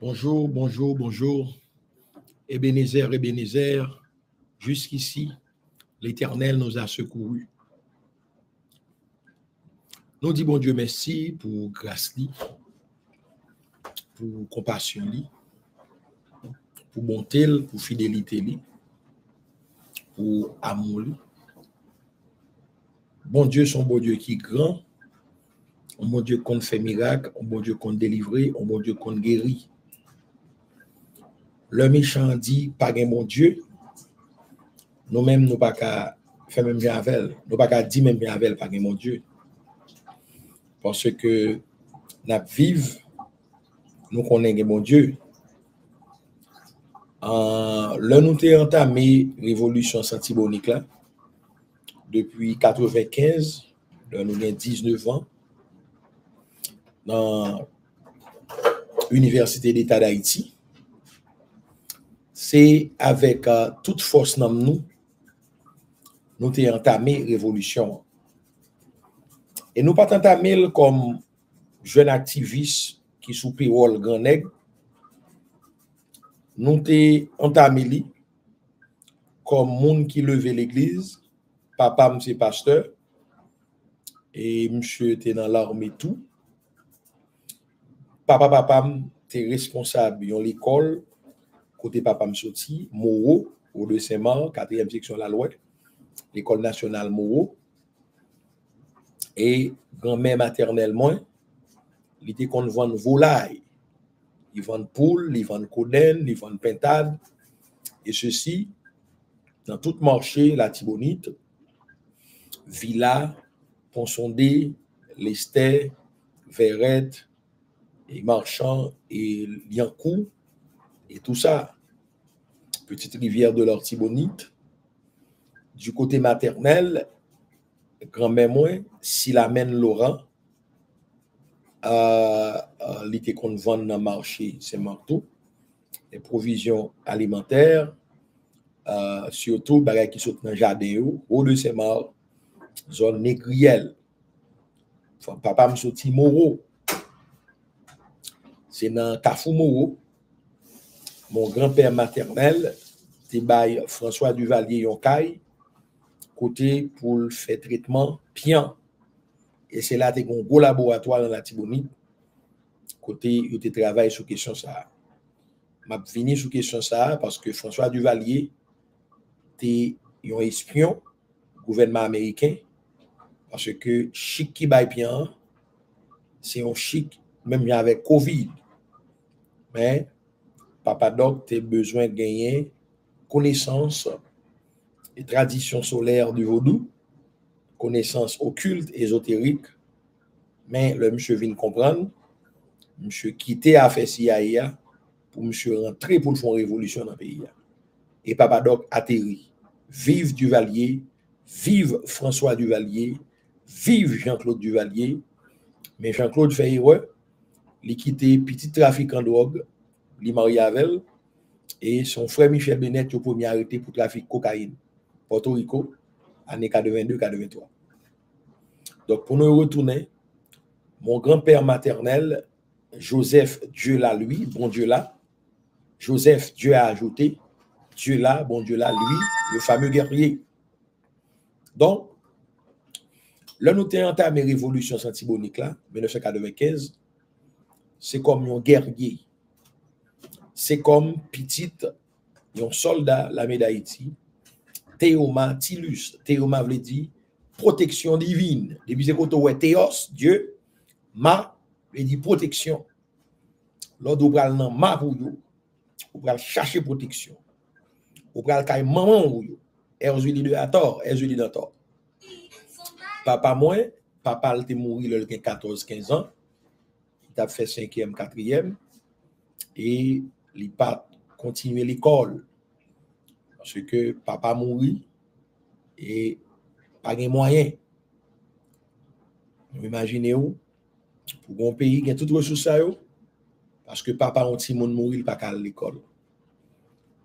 Bonjour, bonjour, bonjour. Ebenezer, Ebenezer, jusqu'ici, l'Éternel nous a secourus. Nous disons, bon Dieu, merci pour grâce, pour compassion, pour bonté, pour fidélité, pour amour. Bon Dieu, son bon Dieu qui est grand, un bon Dieu qu'on fait miracle, un bon Dieu qu'on délivre, un bon Dieu qu'on guérit. Le méchant dit, pas un bon Dieu, nous-mêmes, nous pas qu'à faire même bien avec, nous pas qu'à dire même bien avec, pas un bon Dieu. Parce que nous vivons, nous connaissons mon Dieu. Là, nous avons entamé la révolution Santibonique là, depuis 1995, là, nous avons 19 ans, dans l'Université d'État d'Haïti. C'est avec toute force dans nous avons entamé la révolution. Et nous pas entamé comme jeunes activistes qui sous payroll grand nègre. Nous avons entamé comme monde qui levait l'église. Papa, c'est pasteur. Et monsieur était dans l'armée tout. Papa, était responsable de l'école. Côté papa, sorti, Moreau, au de Saint-Marc, 4e section de la loi. L'école nationale Moreau. Et grand-mère maternellement, il était qu'on vend volaille. Ils vendent poules, ils vendent coden, ils vendent pintade. Et ceci, dans tout marché, la Tibonite, Villa, Ponsondé, Lester, Verrette, et Marchand, et Liancourt, et tout ça. Petite rivière de l'Ortibonite. Du côté maternel, grand-mère moi, Silamène Laurent, l'été qu'on vend dans le marché, c'est Marteau, les provisions alimentaires, surtout, bagay qui sont dans le jardin, au de Saint-Marc, zone négrielle. Papa me sorti Moreau. C'est dans Kafou Moreau. Mon grand-père maternel, c'est François Duvalier Yonkay, côté pour le faire traitement pian. Et c'est là que tu as un gros laboratoire dans la Tibonite. Côté, tu travailles sur question ça. Je vais venir sur question ça parce que François Duvalier, tu es un espion gouvernement américain. Parce que chic qui baille bien, c'est un chic, même avec Covid. Mais, Papa Doc, tu as besoin de gagner connaissance et tradition solaire du vaudou, connaissance occulte, ésotérique. Mais le monsieur vient comprendre, monsieur quitté à faire CIA pour monsieur rentrer pour faire une révolution dans le pays. Et Papa Doc atterrit. Vive Duvalier, vive François Duvalier, vive Jean-Claude Duvalier. Mais Jean-Claude fait erreur, il quitté petit trafiquant de drogue, il marié avec elle, et son frère Michel Bennett est premier arrêté pour trafic cocaïne, Porto Rico, année 82-83. Donc, pour nous retourner, mon grand-père maternel, Joseph Dieu là, lui, bon Dieu là, Joseph Dieu a ajouté, Dieu là, bon Dieu là, lui, le fameux guerrier. Donc, là, nous avons entamé la révolution Santibonique là, 1995, c'est comme un guerrier. C'est comme petite, un soldat, l'armée d'Haïti, Théoma, Tilus. Théoma veut dire protection divine. Depuis c'est quand on Théos, Dieu, ma, veut dire protection. L'autre, on pral nan ma pour vous, on pral chercher protection. On pral kay maman pour vous. Erzuli de à tort, Erzuli de tort. Papa moi, papa il est mort il a 14-15 ans. Il a fait 5e, 4e et il pas continuer l'école parce que papa mourit et pas de moyens. Vous imaginez où pour un pays qui a toutes ressources parce que papa un petit monde mourir il pas à l'école.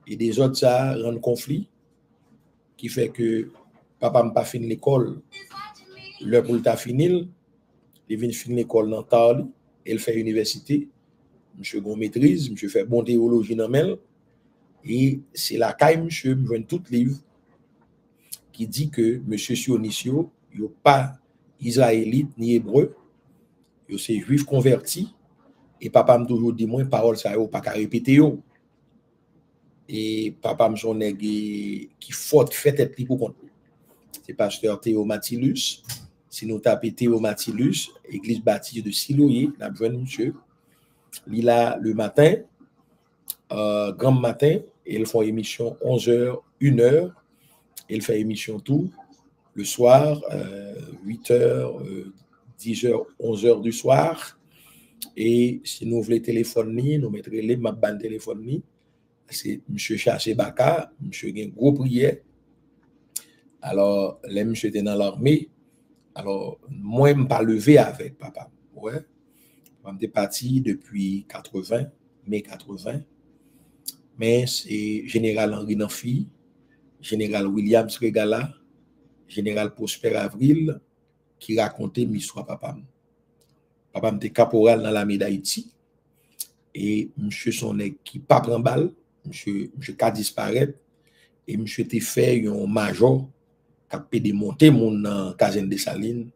Et des autres ça rend conflit qui fait que papa n'a pas fini l'école. L'heure pour ta finir, il vient finir l'école dans tard, il fait université. monsieur gon maîtrise, monsieur fait bon théologie dans mel et c'est la caille monsieur me joint tout livre qui dit que monsieur Sionisio yo pas israélite ni hébreu, yo c'est juif converti et papa me toujours dit moi parole ça yo pas qu'à répéter yo. Et papa me son nèg qui faute fait tête li pour compte. C'est pasteur Théo Matilus. Si nous tapons Théo Matilus, église baptiste de Siloé, n'a besoin monsieur. Il là le matin, grand matin, et ils font émission 11h, 1h. Il fait émission tout. Le soir, 8h, 10h, 11h du soir. Et si nous voulons téléphoner, nous mettrons les maps de téléphone. C'est M. Chaché Baka, M. Gen gros prière. Alors, les monsieur était dans l'armée. Alors, moi, je ne pas levé avec papa. Ouais. Je suis parti depuis 80, mai 80. Mais c'est Général Henri Nanfi, Général Williams Regala, Général Prosper Avril qui racontait l'histoire papa. Papa était caporal dans l'armée d'Haïti. Et monsieur son qui pas prend balle, monsieur ka disparaître. Et monsieur était fait un major qui a démonté mon caserne de Salines.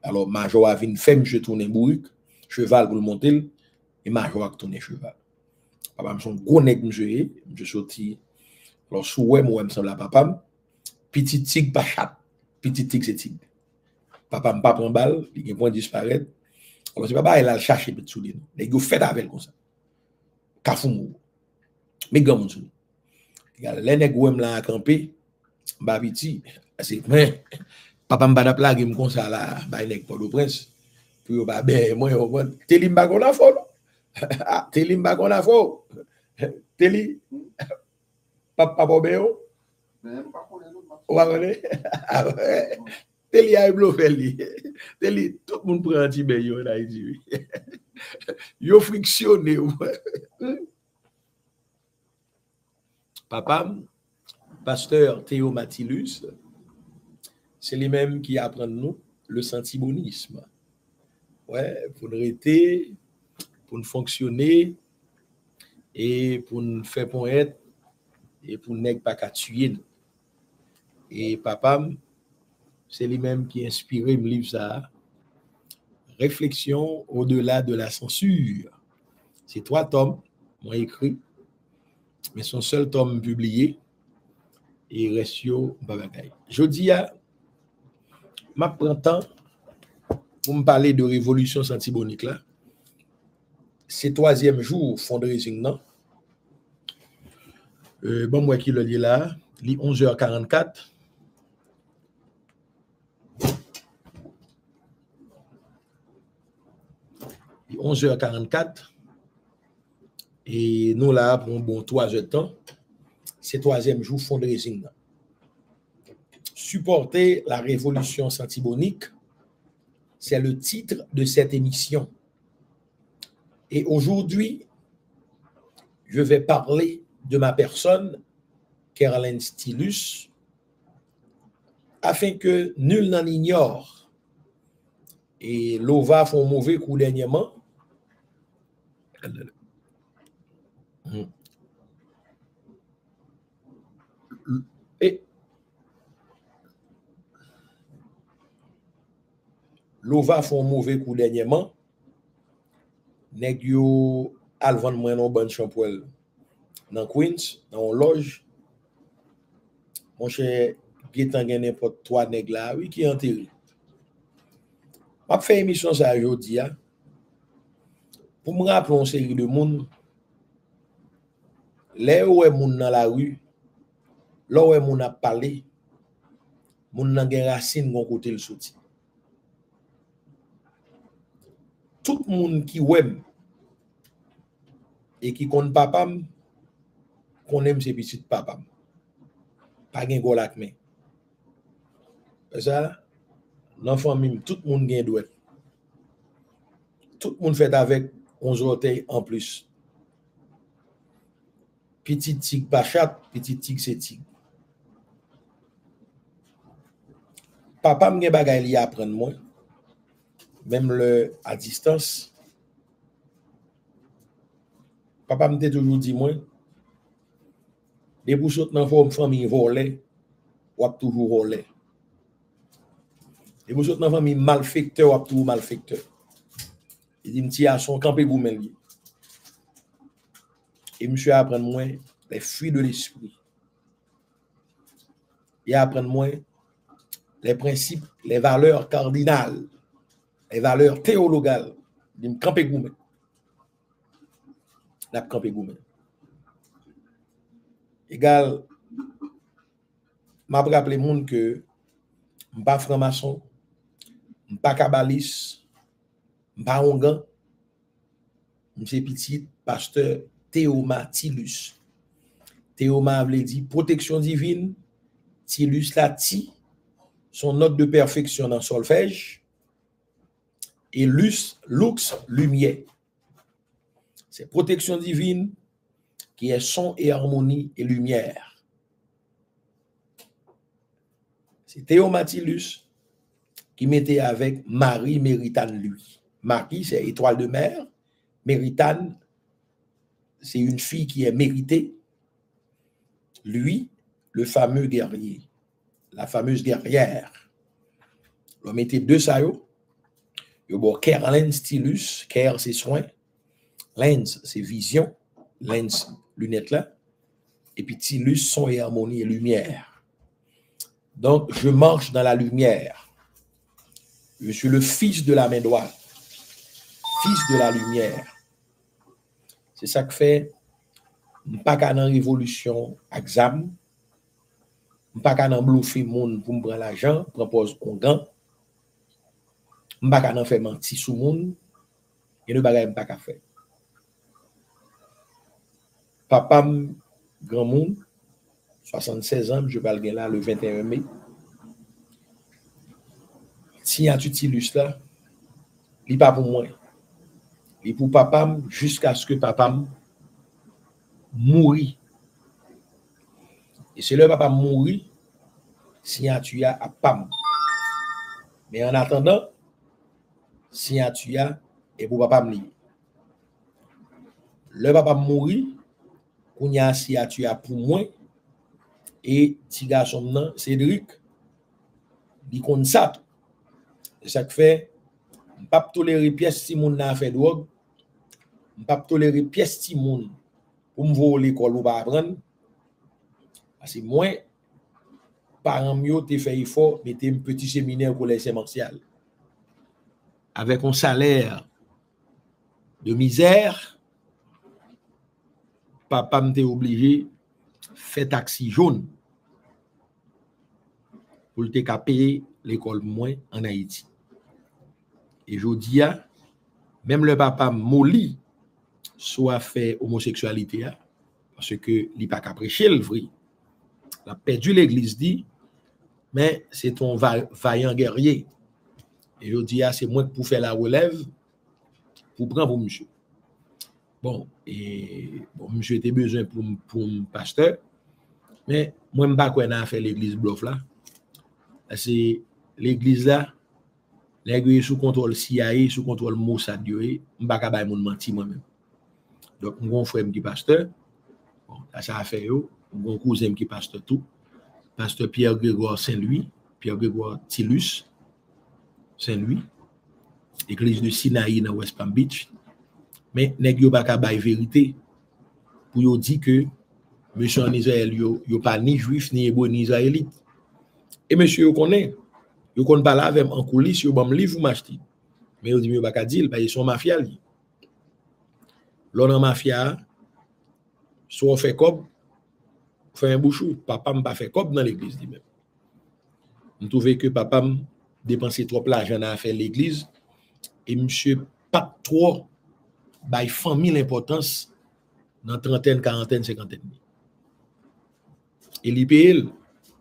Alors, major a venu faire monsieur tourner bourrique, cheval pour le monter, et major a tourné cheval. Papa me son gros nèg monsieur sorti. Alors, sous ouais, moi, me semble à papa, petit tigre pas chat, petit tigre c'est tigre. Papa me pas prend balle, il point disparaître. Alors, c'est papa, il a cherché petit soulier. Il a fait avec comme ça. Kafou. Mais grand monde. Les nèg ouem là camper, babiti, c'est mais papa me pas plague me comme ça là, ba nèg Port-au-Prince. Pour ba ben moi Télim ba qu'on a fo. Ah, Télim ba qu'on a fo. Téli papa Bobéo. Même pas connaître l'autre. Téli a bluffé li. Téli tout le monde prend un petit bayo là il dit. Yo frictionné. Papa, pasteur Théo Matilus, c'est lui-même qui apprend nous le sentibonisme. Ouais, pour nous rester, pour nous fonctionner et pour nous faire point et pour nous pas qu'à tuer. Et papa, c'est lui-même qui a inspiré me livre ça. Réflexion au-delà de la censure. C'est 3 tomes, moi écrit, mais son seul tome publié. Et Restio Babagay. Je dis à ma printemps pour me parler de révolution santibonique là. C'est 3e jour fundraising non. Bon moi qui le lit là, lit 11h44. Il 11h44 et nous là pour un bon 3 heures de temps. C'est 3e jour fundraising. Supporter la révolution santibonique, c'est le titre de cette émission. Et aujourd'hui, je vais parler de ma personne, Caroline Stylus, afin que nul n'en ignore. Et l'OVA font mauvais coup dernièrement. Et l'OVA font mauvais coup dernièrement. Nèg yo alvan moi non bonne champoel dans Queens, dans loge. Mon cher Gétan gen n'importe 3 nèg là, oui qui enterré. M'a fait émission ça aujourd'hui pour me rappeler une série de monde. Là où est moun dans la rue, là où est moun a parlé, moun nan gen racine gon côté le sorti. Tout moun qui wèm et qui connaît papa, connaît ses petits papa. Pas gen gol ak men. Ça, l'enfant mime, tout moun gen douet. Tout moun fait avec 11 orteils en plus. Petit tig pas chat, petit tig c'est tig. Papa m'gen bagay li apprendre moi. Même le à distance. papa me toujours dit moi, des pour sortir dans forme famille volée, ou toujours volé. Et pour sortir dans famille malfecteur, ou toujours malfecteur. Il dit m'ti à son campé goumen. Et monsieur apprend moi les fruits de l'esprit. Il apprend moi les principes, les valeurs cardinales, les valeurs théologales. Il me campé goumen. N'a campé goumen. Égal, m'a rappelé monde que m'pas franc-maçon, m'pas kabbaliste, m'pas ongan, m'se petit pasteur Théoma Tilus. Théoma veut dire protection divine, Tilus la ti, son note de perfection dans solfège, et lux, lumière. C'est protection divine qui est son et harmonie et lumière. C'est Théomatilus qui mettait avec Marie Méritane lui. Marie, c'est étoile de mer. Méritane, c'est une fille qui est méritée. Lui, le fameux guerrier, la fameuse guerrière. On mettait deux saillots. Il y a Ker Lens Tilus, Ker c'est soin, Lens c'est vision, Lens lunettes là, et puis Tilus son et harmonie et lumière. Donc je marche dans la lumière. Je suis le fils de la main droite, fils de la lumière. C'est ça que fait, pas qu'à dans révolution exam, pas qu'à dans bluffer monde pour me prendre l'argent, propose un gant. M'pa ka nan fè menti sou moun, et ne bagay m'pa ka fè. Papa grand moun, 76 ans, je parle là le 21 mai. Si y a tutilus là, li pas pour moi. Li pour papa jusqu'à ce que papa mourit. Et c'est le papa mourit, signature à pam. Mais en attendant, signature et pour papa me lié. Le papa mourit, on y a signature pour moi et petit garçon nan Cédric, il compte ça. C'est ça que fait pas tolérer pièce si moun n'a fait drogue, pas tolérer pièce si moun pour me voler l'école ou pas apprendre. Parce que moi parents mieux te fait effort mettez un petit séminaire collège Saint-Martial. Avec un salaire de misère, papa m'était obligé faire taxi jaune pour te payer l'école moins en Haïti. Et je dis, même le papa molli soit fait homosexualité, parce que il pas qu'à prêcher le vrai. Il a perdu l'église dit, mais c'est ton vaillant guerrier. Et je dis, c'est moi pour faire la relève, pour prendre pour monsieur. Bon, et bon, monsieur était besoin pour un pasteur, mais moi, je ne sais pas quoi on a fait l'église bluff là. C'est l'église là, l'église sous contrôle CIA, sous contrôle Mossad, je ne sais pas si je menti moi-même. Donc, mon frère qui est pasteur, bon, ça a fait, mon cousin qui est pasteur tout, pasteur Pierre-Grégoire Saint-Louis, Pierre-Grégoire Tilus, Saint-Louis, église de Sinaï dans West Palm Beach. Mais nèg yo pa ka bay vérité pour yo dire que monsieur en Israël yo pas ni juif ni hébreu ni israélite. Et monsieur yo connaît pas là avec en coulisses yo bam livre ou m'acheter. Mais yo dit yo pa ka dire parce qu'ils sont mafia li. L'on en mafia soit fait cob fait un bouchou, papa m'a pas fait cob dans l'église lui même. On trouvait que papa m'a dépensé trop l'argent à faire l'église et monsieur pas trop by famille l'importance dans trentaine, quarantaine, cinquantaine. Et l'IPL,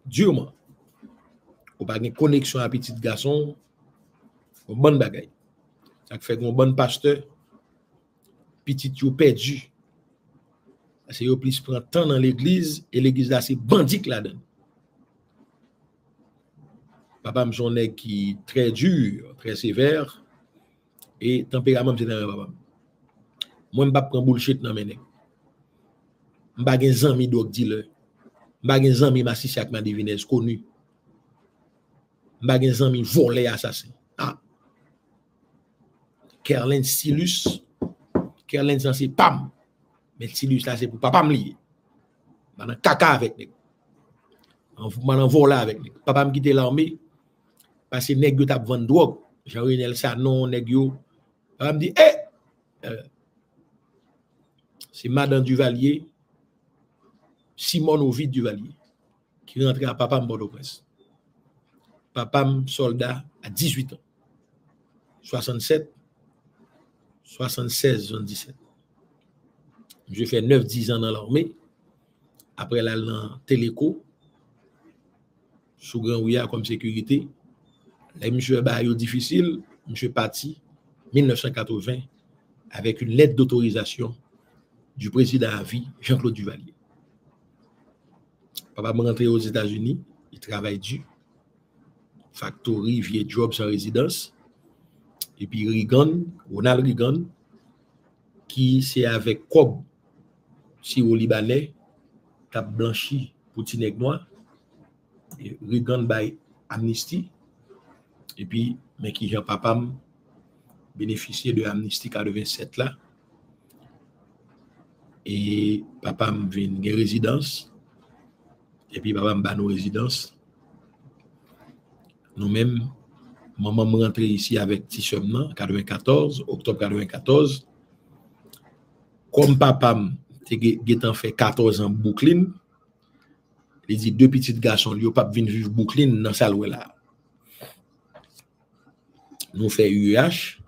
durement, ou pas une connexion à petit garçon, un bon bagay. Ça fait un bon pasteur, petit yo perdu. Parce que yo plus prend temps dans l'église, et l'église là, c'est bandit là-dedans. Papa me son nèg qui très dur, très sévère, et tempérament c'est dans papa. Moi, je ne prends pas bullshit dans mes nègres. m'pa gen zanmi drug dealer, m'pa gen zanmi Massisiak Madivinez connu, m'pa gen zanmi volé assassin. Ah. Kerlen Silus, Kerlen c'est pam. Mais Silus là c'est pour papa me lier. M'an caca avec nèg. M'an volé avec nèg. Papa me quitter l'armée parce que nèg yo t'a vendre drogue. Jean-Renel ça non nèg yo. Papa me dit c'est Madame Duvalier, Simon Ovid Duvalier, qui rentre à Papa Bordeaux-Prince. Papa soldat à 18 ans. 67, 76, 77. Je fais 9-10 ans dans l'armée. Après là, dans Téléco, sous Grand Ouya comme sécurité. Là, monsieur Bayo difficile, monsieur parti 1980 avec une lettre d'autorisation du président à vie, Jean-Claude Duvalier. Papa m'a rentré aux États-Unis, il travaille dur. Factory, vieux job sans résidence. Et puis Reagan, Ronald Reagan, qui c'est avec Cobb, si au Libanais, qui a blanchi pour Tineg Noir. Et Reagan by Amnesty. Et puis, mais qui Jean Papa bénéficié de Amnesty 87 là. Et papa me vient une résidence. Et puis papa me bat nos résidences. Nous-mêmes, maman me rentré ici avec Tissomnan, 94, octobre 94. Comme papa a fait 14 ans Brooklyn, il dit deux petits garçons, ils ne pas venir vivre Brooklyn dans sa loi là. Nous fait UH.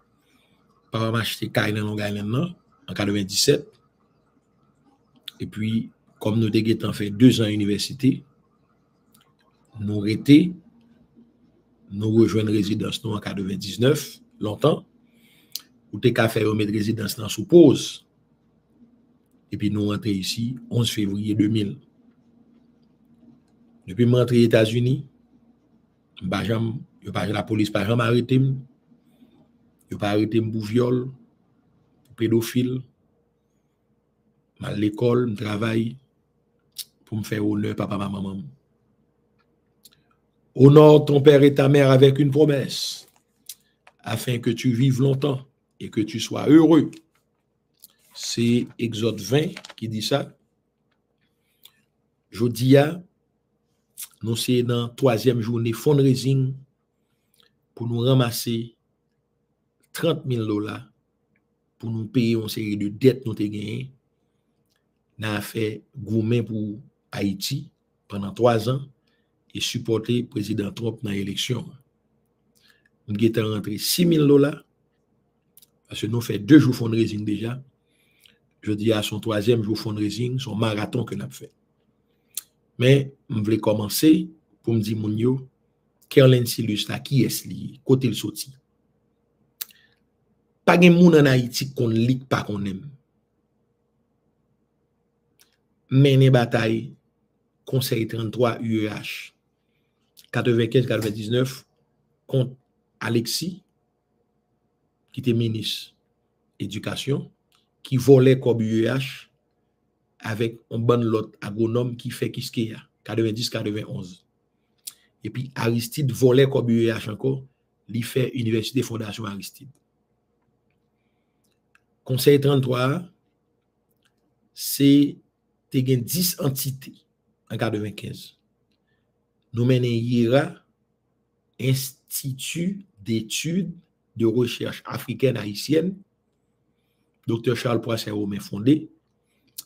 Papa m'a acheté Kain dans Long Island en 97. Et puis, comme nous avons fait 2 ans à l'université, nous arrêtons, nous rejoignons résidence nous en 99, longtemps, où nous avons fait une résidence dans sous pause. Et puis nous rentrons ici 11 février 2000. Depuis que je suis rentré aux États-Unis, la police n'a jamais arrêté. Il n'a pas arrêté pour viol, pour pédophile. À l'école, je travaille pour me faire honneur, papa, maman. Honore ton père et ta mère avec une promesse, afin que tu vives longtemps et que tu sois heureux. C'est Exode 20 qui dit ça. Jodia, nous sommes dans la 3e journée fundraising pour nous ramasser $30,000 pour nous payer une série de dettes nous avons gagnées. Nous avons fait gourmet pour Haïti pendant 3 ans et supporter le président Trump dans l'élection. Nous avons rentré $6,000 parce que nous avons fait 2 jours fundraising déjà. Je dis à son 3e jour fundraising, son marathon que nous avons fait. Mais je voulais commencer pour me dire, Mounio, Kerlen Silus là, qui est-ce lié? Côté le sorti. Pas de monde en Haïti qu'on lit pas qu'on aime. Mener bataille, Conseil 33 UEH, 95-99, contre Alexis, qui était ministre éducation, qui volait comme UEH avec un bon lot agronome qui fait Kiskeya, 90-91. Et puis Aristide volait comme UEH encore, il fait Université Fondation Aristide. Conseil 33, c'est 10 entités en 95. Nous menons IRA, Institut d'études de recherche africaine haïtienne, Dr. Charles Poisson m'a fondé,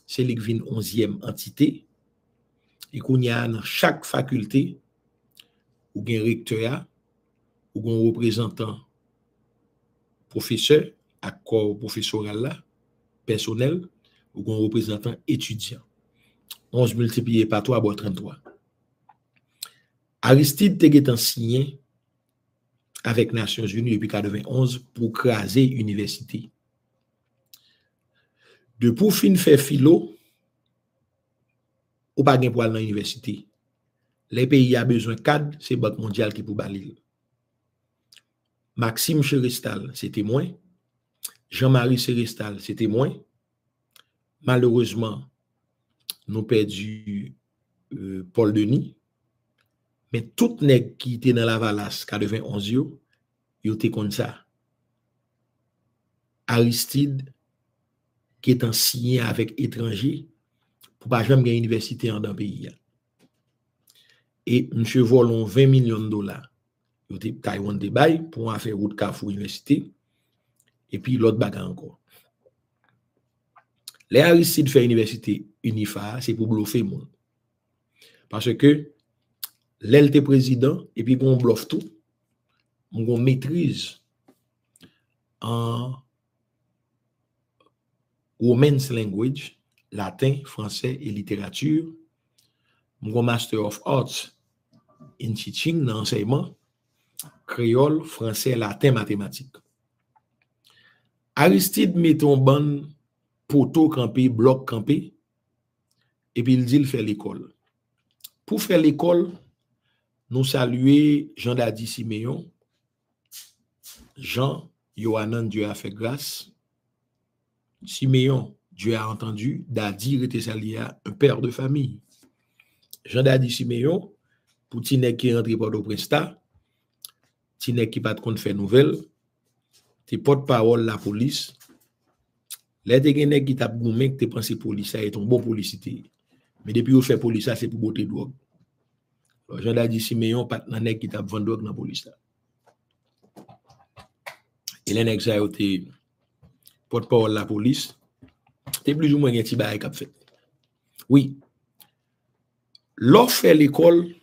c'est le 11e entité, et qu'on y a dans chaque faculté, ou un recteur, ou un représentant professeur, à corps professoral là, personnel, ou un représentant étudiant. 11 multiplié par 3, 33. Aristide te signé avec Nations Unies depuis 91 pour craser l'université. De pour fin faire philo, ou pas de poil dans l'université. Les pays ont besoin de cadre, c'est Banque mondiale qui pour balil. Maxime Cherestal, c'est témoin. Jean-Marie Cherestal, c'est témoin. Malheureusement, nous perdu Paul Denis, mais tout nèg qui était dans la Valasse 91 yo était comme ça. Aristide qui est en signé avec étranger pour pas jamais gagner université dans le pays. Et monsieur volon 20 millions de dollars. Yo te Taïwan te bay pour faire route Carrefour université et puis l'autre bagarre encore. Les Aristide fait université Unifa, c'est pour bluffer monde. Parce que l'elle était président et puis on bluffe tout. On maîtrise en Women's Language, latin, français et littérature. Mon Master of Arts in Teaching, dans l'enseignement, créole, français, latin, mathématiques. Aristide met ton bon poteau campé, bloc campé, et puis il dit il fait l'école. Pour faire l'école, nous saluons Jean Dadi Siméon, Jean, Yohanan, Dieu a fait grâce. Siméon, Dieu a entendu. Dadi était sali à un père de famille. Jean Dadi Siméon, pour Tinek qui rentre par le Presta, Tinek qui pas de compte fait nouvelle, t'es porte-parole la police. Les gens qui t'a goumé que t'es pensé police, ça est un bon policier. Mais depuis qu'on fait police, c'est pour botter drogue. Jean Dadi Siméon, pas de qui t'a vendu drogue dans la police. Et les nèg ça été porte-parole la police, c'est plus ou moins un petit bail qu'a fait. Oui. L'offre fait l'école,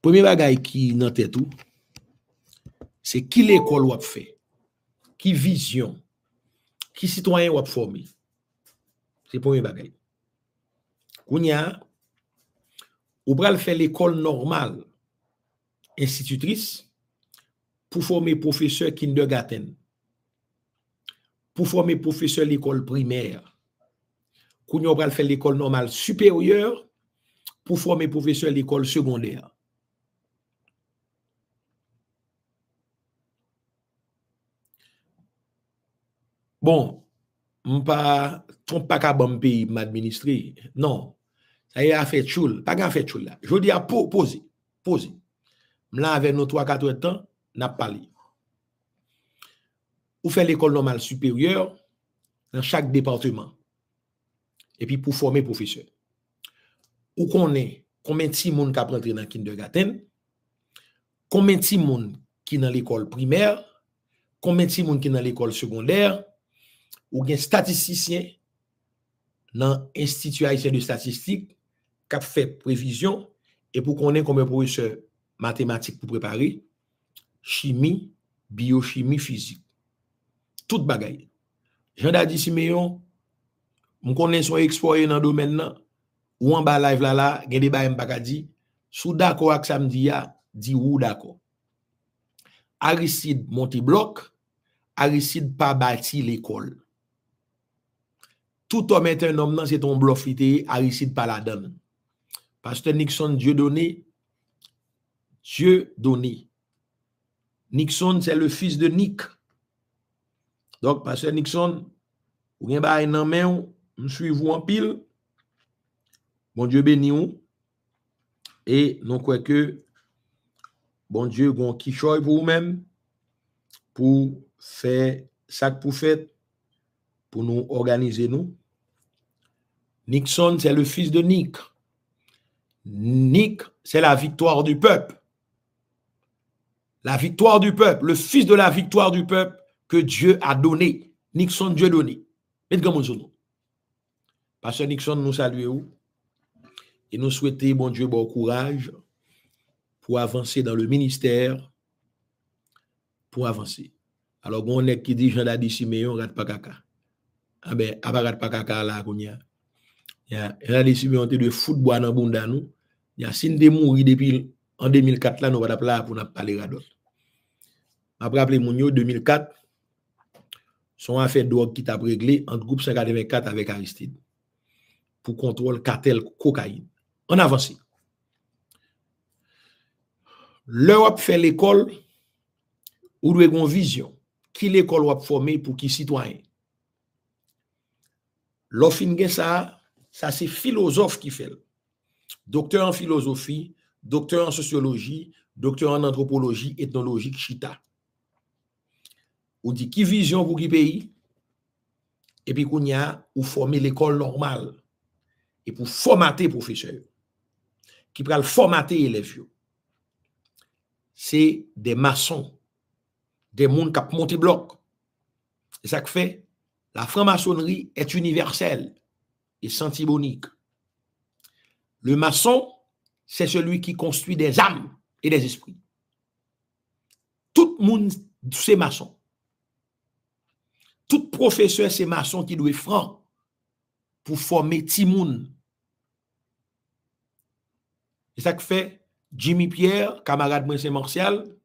premier bagay qui dans tête tout, c'est qui l'école wap fait, qui vision, qui citoyen wap formé. C'est premier bagay. Kounya, ou pral faire l'école normale, institutrice, pour former professeur kindergarten, pour former professeur l'école primaire, qu'on va faire l'école normale supérieure, pour former professeur l'école secondaire. Bon, pas trompe pas qu'à bon pays m'administrer. Non. Ça y a fait choule, pas qu'à fait choule là. Je dis à poser. Là avec nos 3-4 temps, n'a pas parlé. Ou fait l'école normale supérieure dans chaque département. Et puis pour former professeur. Ou connaît combien de monde qui rentré dans kindergarten, combien de monde qui dans l'école primaire, combien de monde qui dans l'école secondaire, ou un statisticien dans l'Institut haïtien de statistique qui a fait prévision et pour connaître combien de professeurs mathématiques pour préparer, chimie, biochimie, physique. Tout bagaille. Jean Dadi Siméon, on connaît son exploit dans le domaine là, ou en bas live là, gen débat m'pa di, sous d'accord avec samedi a, dit ou d'accord. Aristide monte bloc, Aristide pas bâti l'école. Tout homme est un homme, c'est ton bluff, Aristide pas la donne. Pasteur Nixon, Dieu donné. Nixon, c'est le fils de Nick. Donc, Pasteur Nixon, ou gen ba nan men, me suivez en pile. Bon Dieu béni ou. Et nous croyons que bon Dieu gon qui choy pour vous-même pour faire ça pour faire pour nous organiser nous. Nixon, c'est le fils de Nick. Nick, c'est la victoire du peuple. La victoire du peuple, le fils de la victoire du peuple que Dieu a donné. Nixon, Dieu donné. Mettez comme son nom. Pasteur Nixon, nous saluons et nous souhaitons, bon Dieu, bon courage pour avancer dans le ministère, pour avancer. Alors, on est qui dit Jean Dadi Siméon, rate pas caca. Ah ben, rate pas caca là, qu'on y a. Jean Dadi Siméon, te de football dans bunda nous. Il y a sin de mourir depuis en 2004 là, nous va là pour nous parler radot. Après rappeler mon 2004, son affaire de drogue qui t'a réglé entre groupe 184 avec Aristide pour contrôle cartel cocaïne. On avance. L'Europe fait l'école ou doit une vision. Qui l'école va former pour qui citoyen? L'offre ça c'est philosophe qui fait. Docteur en philosophie, docteur en sociologie, docteur en anthropologie, ethnologie, chita. Ou dit qui vision pour qui pays, et puis qu'on y a ou former l'école normale, et pour formater professeurs, qui pourra formater élèves. C'est des maçons, des gens qui ont monté bloc. C'est ça que fait, la franc-maçonnerie est universelle et sentibonique. Le maçon, c'est celui qui construit des âmes et des esprits. Tout le monde, c'est maçon. Tout professeur, c'est maçon qui doit être franc pour former Timoun. C'est ça que fait Jimmy Pierre, camarade moi, c'est Martial,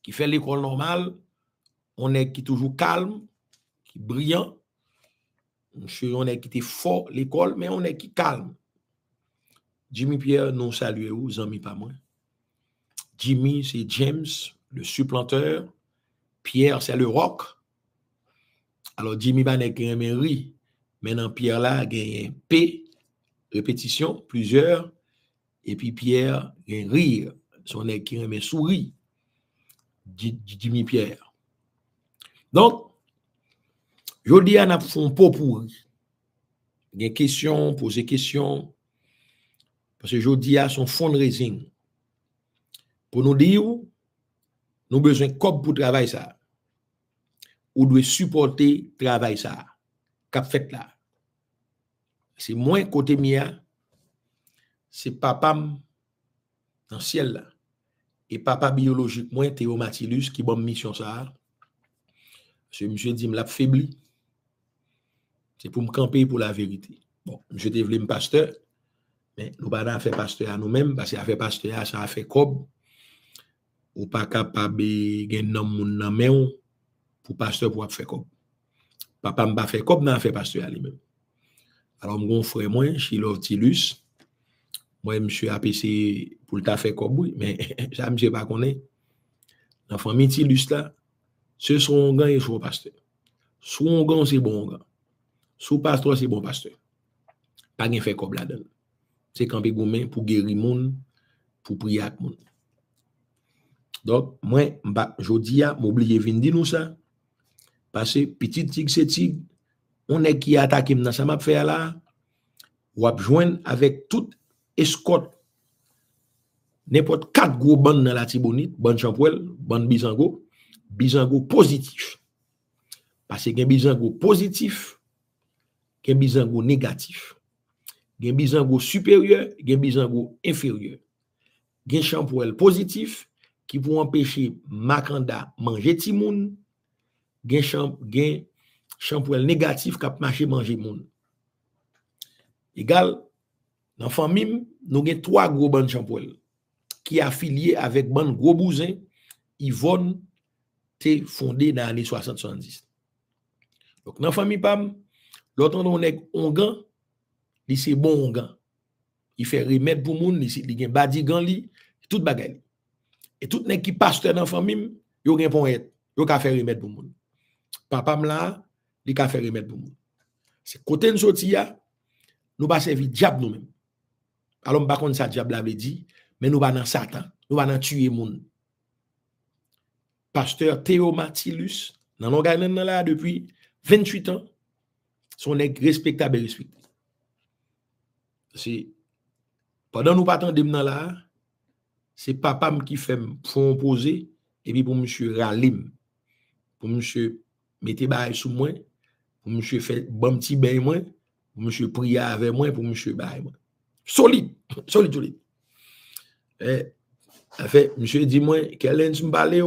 qui fait l'école normale. On est qui toujours calme, qui brillant. Monsieur, on est qui était fort l'école, mais on est qui calme. Jimmy Pierre, nous saluons, amis pas moi. Jimmy, c'est James, le supplanteur. Pierre, c'est le rock. Alors, Jimmy va n'est qu'un ri. Maintenant, Pierre là, il y a un P, répétition, plusieurs. Et puis Pierre, il y a un rire. Son est qui remet souris. Jimmy Pierre. Donc, je dis à nous font pot pour. Il y a questions, poser questions. Parce que je dis à son fundraising. Pour nous dire, nous avons besoin de cop pour travailler ça. Ou doit supporter travail ça. Cap fait là. C'est moins côté mia. C'est papa dans le ciel là. Et papa biologique, moi, Théo Mathilus, qui bonne mission ça. Parce que monsieur dit, me l'a faibli. C'est pour me camper pour la vérité. Bon, monsieur te voulu me pasteur, mais nous pas fait pasteur à nous-mêmes, parce qu'il a fait pasteur, ça a fait cob. Ou pas capable de gagner nan men pour pasteur pour faire cob. Papa m'a fait cob, n'a fait pasteur à lui-même. Alors, mon frère, moi, Chilov Tilus, moi, monsieur APC pour le faire cob, oui, mais ça, monsieur pas connaît. Dans la famille Tilus là, ce sont gars et sont pasteur. Soit gars, c'est bon gars. Soit pasteur, c'est bon pasteur. Pas de fait cob là-dedans. C'est camper gourmet pour guérir moun, pour prier avec moun. Donc, moi, je dis à m'oublier vin di nous ça. Parce que petit tig c'est tig, on est qui attaque dans ça m'a fait là, ou a joindre avec toute escorte n'importe 4 gros bandes dans la Tibonite, bande Champouel, bande Bizango positif. Parce que gen Bizango positif, gen Bizango négatif. Gen Bizango supérieur, gen Bizango inférieur. Gen Champouel positif qui pour empêcher Makanda manger timoun, gen Champouel négatif qui marcher manger moun. Égal, dans la famille, nous avons 3 gros bandes Champouel qui affiliés avec bande gros bousin, Yvonne t'es fondé dans les années 60-70. Donc, dans la famille PAM, l'autre on est ongan, il c'est bon ongan. Il fait remède pour moun, il gen badigan li, tout bagay. Et tout nèg qui pasteur dans la famille, yo gen pon et, yo ka faire remède pour moun. Papa là, il ka faire remède pour moun. C'est côté nous sorti ya, nous pas servir diable nous-mêmes. Alors m'pa konn ça diable avait dit, mais nous pas dans Satan, nous pas dans tuer moun. Pasteur Théo Mathilus, dans l'organisme là depuis 28 ans, son nèg respectable et respecté. C'est pendant nous pas attendre dans là, c'est papa qui fait font poser et puis pour monsieur Ralim, pour monsieur mettez bail sous moi, pour monsieur fait bon petit bain moi, pour monsieur prier avec moi, pour monsieur bail moi. Solide. En fait, monsieur dit moi quel est m'parler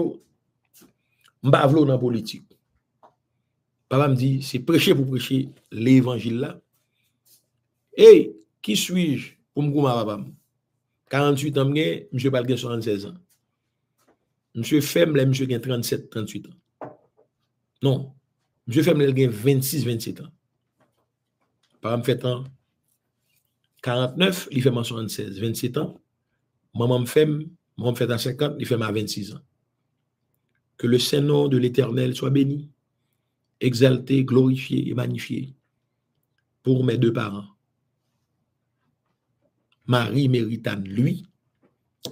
m'pa vlo dans politique. Papa me dit c'est prêcher pour prêcher l'évangile là. Et qui suis-je pour me gouma papa? 48 ans, monsieur pas 76 ans. Monsieur Femle, monsieur a 37, 38 ans. Non, monsieur Femle a 26, 27 ans. Papa me fait en 49, il fait en 76, 27 ans. Maman me fait en 50, il fait à 26 ans. Que le Saint-Nom de l'Éternel soit béni, exalté, glorifié et magnifié. pour mes deux parents. Marie Méritane, lui,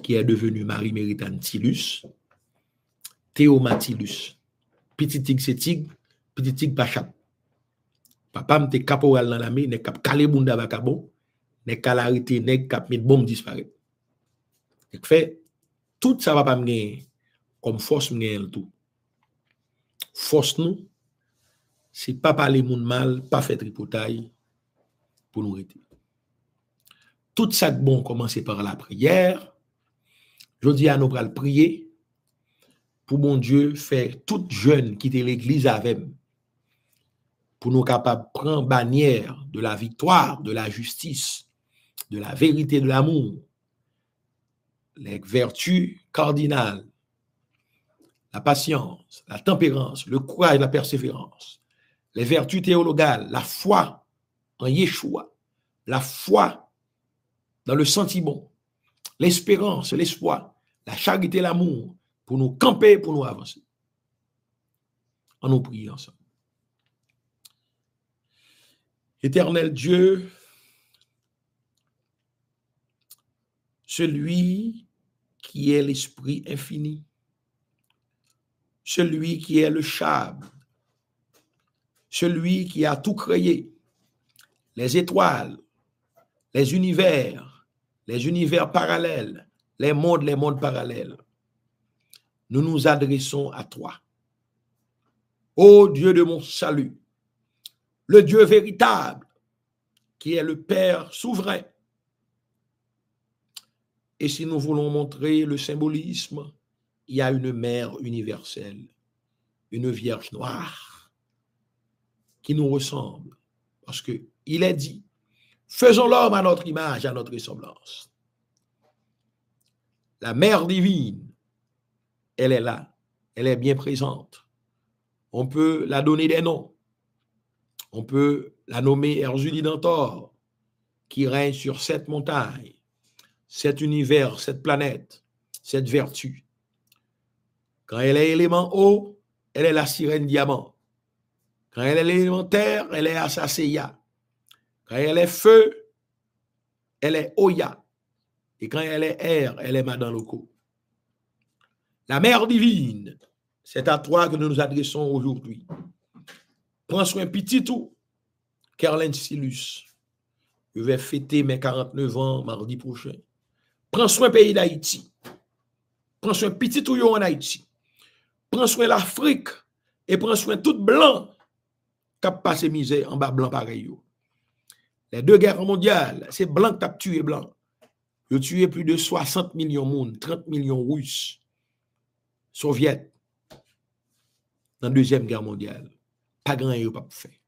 qui est devenu Marie Méritane Tilus, Théomatilus. Petit tig c'est tig, petit tig pas chap. Papa m'te caporal dans la main, ne cap calé bunda bakabo, ne calarité, ne cap mit bombe disparaît. Donc fait tout ça va pas me comme force me tout. Force nous, c'est pas parler moun mal, pas faire tripotaille pour nous arrêter. Tout ça de bon commencer par la prière. Je dis à nous pour prier pour mon Dieu faire toute jeune quitter l'église avec pour nous capables de prendre bannière de la victoire, de la justice, de la vérité, de l'amour, les vertus cardinales, la patience, la tempérance, le courage, la persévérance, les vertus théologales, la foi en Yeshua, la foi dans le sentiment, l'espérance, l'espoir, la charité, l'amour, pour nous camper, pour nous avancer. On nous prie ensemble. Éternel Dieu, celui qui est l'esprit infini, celui qui est le Chab, celui qui a tout créé, les étoiles, les univers parallèles, les mondes parallèles. Nous nous adressons à toi. Ô Dieu de mon salut, le Dieu véritable, qui est le Père souverain. Et si nous voulons montrer le symbolisme, il y a une mère universelle, une Vierge noire, qui nous ressemble. Parce qu'il est dit, faisons l'homme à notre image, à notre ressemblance. La mère divine, elle est là, elle est bien présente. On peut la donner des noms. On peut la nommer Erzulidentor, qui règne sur cette montagne, cet univers, cette planète, cette vertu. Quand elle est élément eau, elle est la sirène diamant. Quand elle est l'élément terre, elle est Assasseya. Quand elle est feu, elle est Oya. Et quand elle est air, elle est Madame Loco. La mère divine, c'est à toi que nous nous adressons aujourd'hui. Prends soin petit tout, Caroline Silus. Je vais fêter mes 49 ans mardi prochain. Prends soin pays d'Haïti. Prends soin petit tout en Haïti. Prends soin l'Afrique et prends soin tout blanc qui a passé misère en bas blanc pareil. Les deux guerres mondiales, c'est blanc qui a tué blanc. Il a tué plus de 60 millions de monde, 30 millions de Russes, Soviets, dans la Deuxième Guerre mondiale. Pas grand chose pas fait.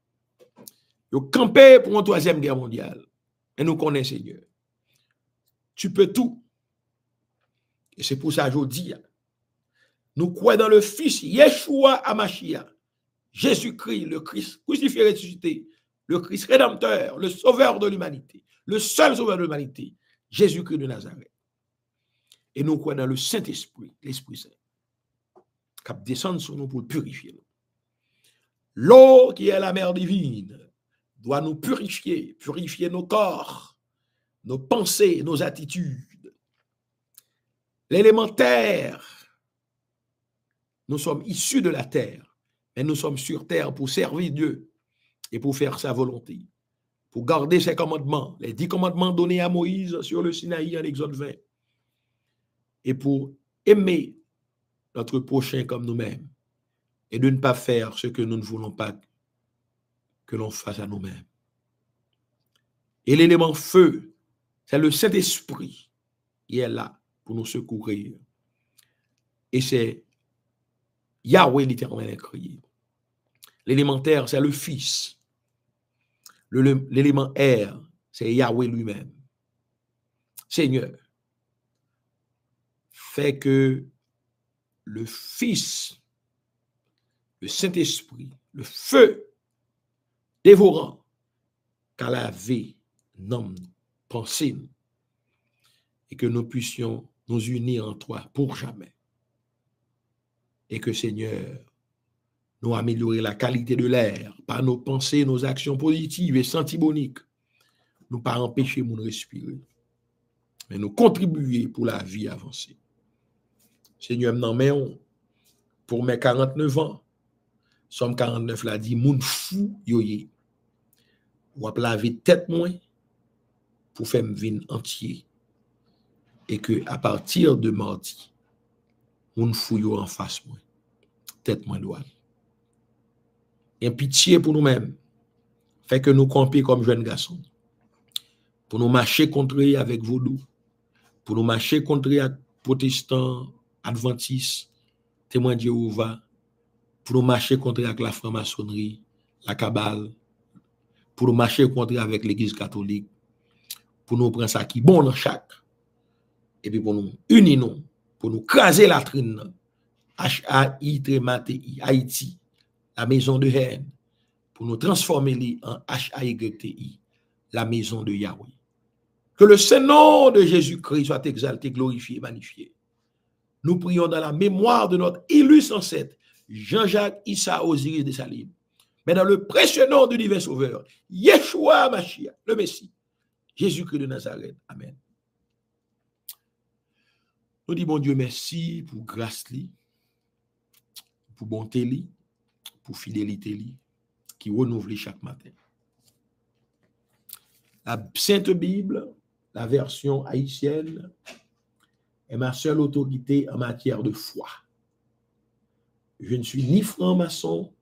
Ils ont campé pour une Troisième Guerre mondiale. Et nous connaissons, Seigneur. Tu peux tout. Et c'est pour ça que je dis, nous croyons dans le Fils Yeshua Amashia, Jésus-Christ, le Christ crucifié et ressuscité, le Christ rédempteur, le sauveur de l'humanité, le seul sauveur de l'humanité, Jésus-Christ de Nazareth. Et nous croyons dans le Saint-Esprit, l'Esprit Saint, qui descend sur nous pour purifier nous. L'eau qui est la mère divine doit nous purifier, purifier nos corps, nos pensées, nos attitudes. L'élémentaire, nous sommes issus de la terre, mais nous sommes sur terre pour servir Dieu et pour faire sa volonté, pour garder ses commandements, les 10 commandements donnés à Moïse sur le Sinaï en Exode 20, et pour aimer notre prochain comme nous-mêmes et de ne pas faire ce que nous ne voulons pas que l'on fasse à nous-mêmes. Et l'élément feu, c'est le Saint-Esprit qui est là pour nous secourir. Et c'est Yahweh l'Éternel crié. L'élémentaire, c'est le Fils. L'élément air, c'est Yahweh lui-même. Seigneur, fais que le Fils, le Saint-Esprit, le feu dévorant, qu'à la vie, nomme, pensée, et que nous puissions nous unir en toi pour jamais. Et que, Seigneur, nous améliorer la qualité de l'air par nos pensées, nos actions positives et sentiboniques. Nous pas empêcher de respirer, mais nous contribuer pour la vie avancée. Seigneur, pour mes 49 ans, Somme 49 l'a dit, moun fou yoye. Ou ap laver tête moins pour faire me vin entier. Et que à partir de mardi, moun fou yo en face moi. Tête moins droite. Et pitié pour nous-mêmes. Fait que nous camper comme jeunes garçons. Pour nous marcher contre eux avec vaudou. Pour nous marcher contre eux avec protestants, adventistes, témoins de Jéhovah. Pour nous marcher contre avec la franc-maçonnerie, la cabale, pour nous marcher contre avec l'église catholique, pour nous prendre ça qui est bon dans chaque, et puis pour nous unir nous, pour nous craser la trine, Haïti, la maison de haine, pour nous transformer en HAYTI, la maison de Yahweh. Que le Saint-Nom de Jésus-Christ soit exalté, glorifié, magnifié. Nous prions dans la mémoire de notre illustre ancêtre, Jean-Jacques Issa Osiris de Salim. Mais dans le précieux nom du divin sauveur, Yeshua Mashiach, le Messie, Jésus-Christ de Nazareth. Amen. Nous disons, bon Dieu, merci pour grâce, pour bonté, pour fidélité, qui renouvelle chaque matin. La Sainte Bible, la version haïtienne, est ma seule autorité en matière de foi. Je ne suis ni franc-maçon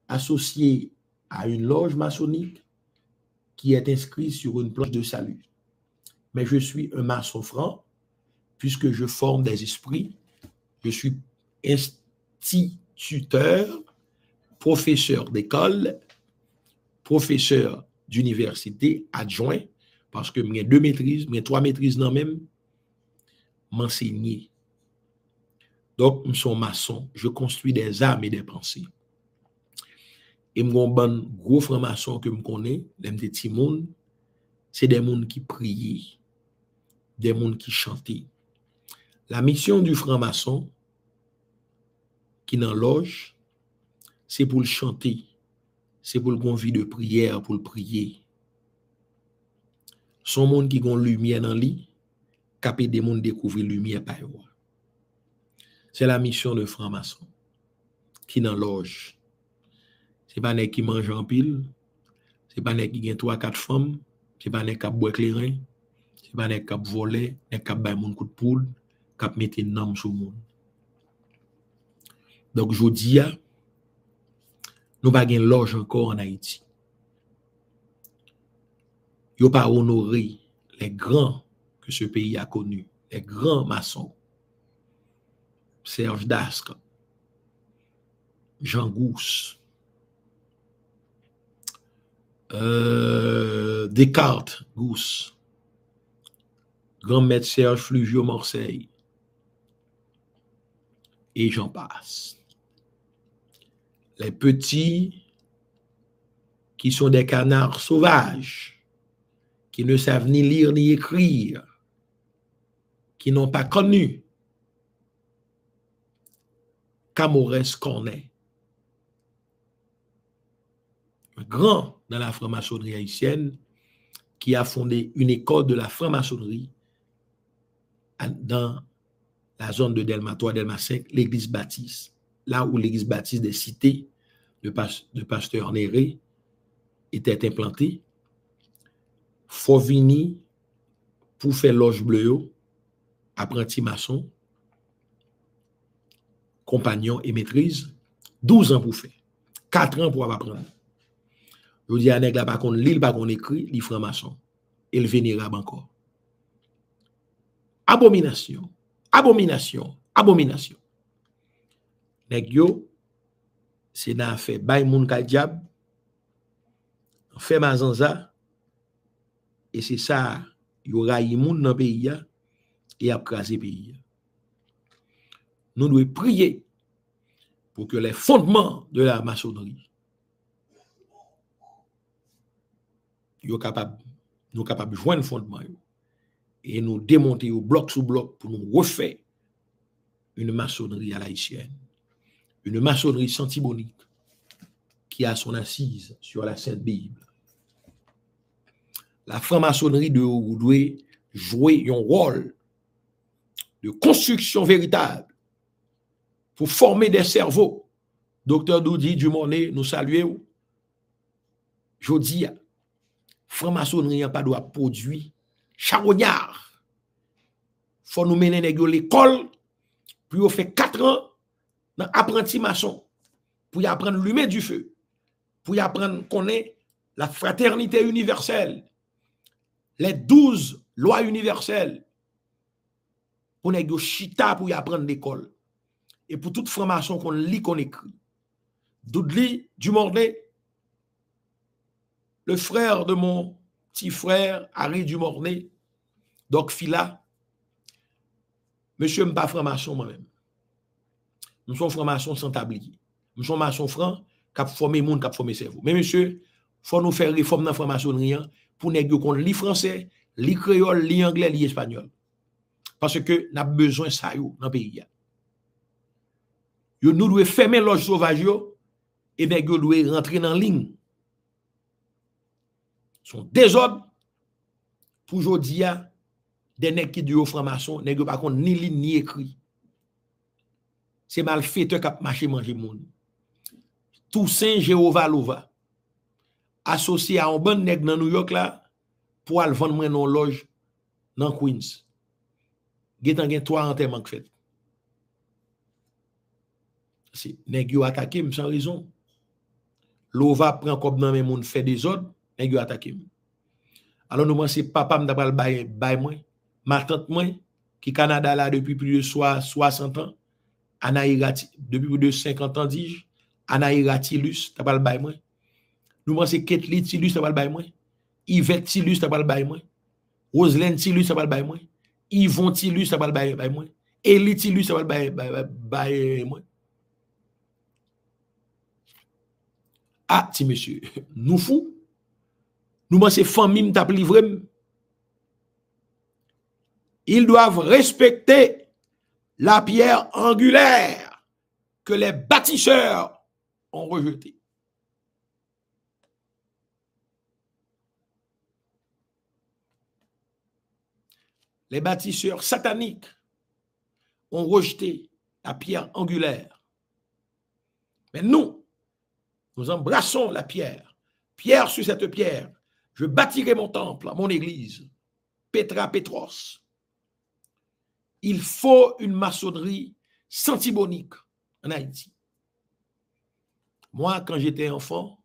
associé à une loge maçonnique qui est inscrite sur une planche de salut. Mais je suis un maçon franc puisque je forme des esprits. Je suis instituteur, professeur d'école, professeur d'université, adjoint, parce que j'ai 2 maîtrises, j'ai 3 maîtrises dans même, m'enseigner. Donc, je suis maçon, je construis des âmes et des pensées. Et mon bon gros franc-maçon que je connais, les petits monde, c'est des gens qui prient, des gens qui chantent. La mission du franc-maçon, qui dans loge, c'est pour le chanter, c'est pour le vie de prière, pour le prier. Son monde qui ont lumière dans lui, capé des gens découvrir lumière par eux. C'est la mission de franc-maçon qui dans loge. C'est pas nèg qui mange en pile, c'est pas nèg qui gagne 3-4 femmes, c'est pas nèg qui boit clairin, c'est pas nèg qui voler, nèg qui bay moun coup de poule, qui mette nom sur moun. Donc jodi a nous pas gagne loge encore en Haïti. Yo pas honoré les grands que ce pays a connus, les grands maçons. Serge Dasque, Jean Gousse, Descartes Gousse, grand maître Serge Fluvio Marseille, et j'en passe. Les petits qui sont des canards sauvages, qui ne savent ni lire ni écrire, qui n'ont pas connu Camorès Cornet, un grand dans la franc-maçonnerie haïtienne, qui a fondé une école de la franc-maçonnerie dans la zone de Delma 3, Delma 5, l'église baptiste, là où l'église baptiste des cités de Pasteur Néré était implantée. Faut venir pour faire loge bleu, apprenti maçon, compagnon et maîtrise, 12 ans pour faire, 4 ans pour apprendre. Je dis à nèg la pas qu'on lit, pas qu'on écrit, li franc-maçon, et le vénérable encore. Abomination, abomination, abomination. Nèg yo, c'est n'a fait bay moun ka diable, fait mazanza, et c'est ça, yo rayi moun dans pays et a crasé pays. Nous devons prier pour que les fondements de la maçonnerie nous capables de joindre le fondement et nous démonter au bloc sous bloc pour nous refaire une maçonnerie à l'haïtienne. une maçonnerie santibonique qui a son assise sur la Sainte Bible. La franc-maçonnerie doit jouer un rôle de construction véritable pour former des cerveaux. Docteur Doudi Dumonet, nous saluons. Je dis, franc-maçonnerie n'a pas doit produire charognard. Il faut nous mener à l'école, puis on fait 4 ans dans apprenti maçon, pour y apprendre l'humain du feu, pour y apprendre qu'on est la fraternité universelle, les 12 lois universelles, pour y chita pour y apprendre l'école. Et pour toute franc-maçon qu'on lit, qu'on écrit. Doudli Dumornay, le frère de mon petit frère, Harry Dumornay, donc Fila, monsieur m'pas franc-maçon moi-même. Nous sommes francs-maçons sans tablier. Nous sommes maçons francs qui ont formé le monde, qui ont formé le cerveau. Mais monsieur, il faut nous faire réforme dans la franc-maçonnerie pour nous qu'on lit français, lit créole, lit anglais, lit espagnol. Parce que nous avons besoin de ça dans le pays. Nous devons fermer l'âge sauvage et nous devons rentrer dans la ligne. Son désordre pour aujourd'hui, des nègres qui disent aux francs-maçons, ne pas contre ni ligne ni écrit. C'est malfaiteur qui a marché manger monde. Toussaint Jéhovah Lova, associé à un bon nègre dans New York là, pour aller vendre moi non loge dans Queens. Gétan gen 3 enterrements fait. C'est nèg yo attaqué sans raison. Lova prend comme dans mes monde fait des ordres, nèg yo attaqué. Alors nous c'est papa m'd'a bay moi, ma tante moi qui Canada là depuis plus de 60 ans, Anaïrati depuis plus de 50 ans dis-je, Anaïratilus t'as pas le bay moi. Nous c'est Ketli Tilus t'as pas le bay moi. Yvette Tilus t'as pas le bay moi. Roselaine Tilus t'as pas le bay moi. Yvon Tilus t'as pas le bay moi. Elie Tilus t'as pas le bay moi. Ah, ti monsieur, nous fous. Nous c'est famille m't'a livré. Ils doivent respecter la pierre angulaire que les bâtisseurs ont rejetée. Les bâtisseurs sataniques ont rejeté la pierre angulaire. Mais nous embrassons la pierre. Pierre sur cette pierre, je bâtirai mon temple, mon église. Petra Petros. Il faut une maçonnerie santibonique en Haïti. Moi, quand j'étais enfant,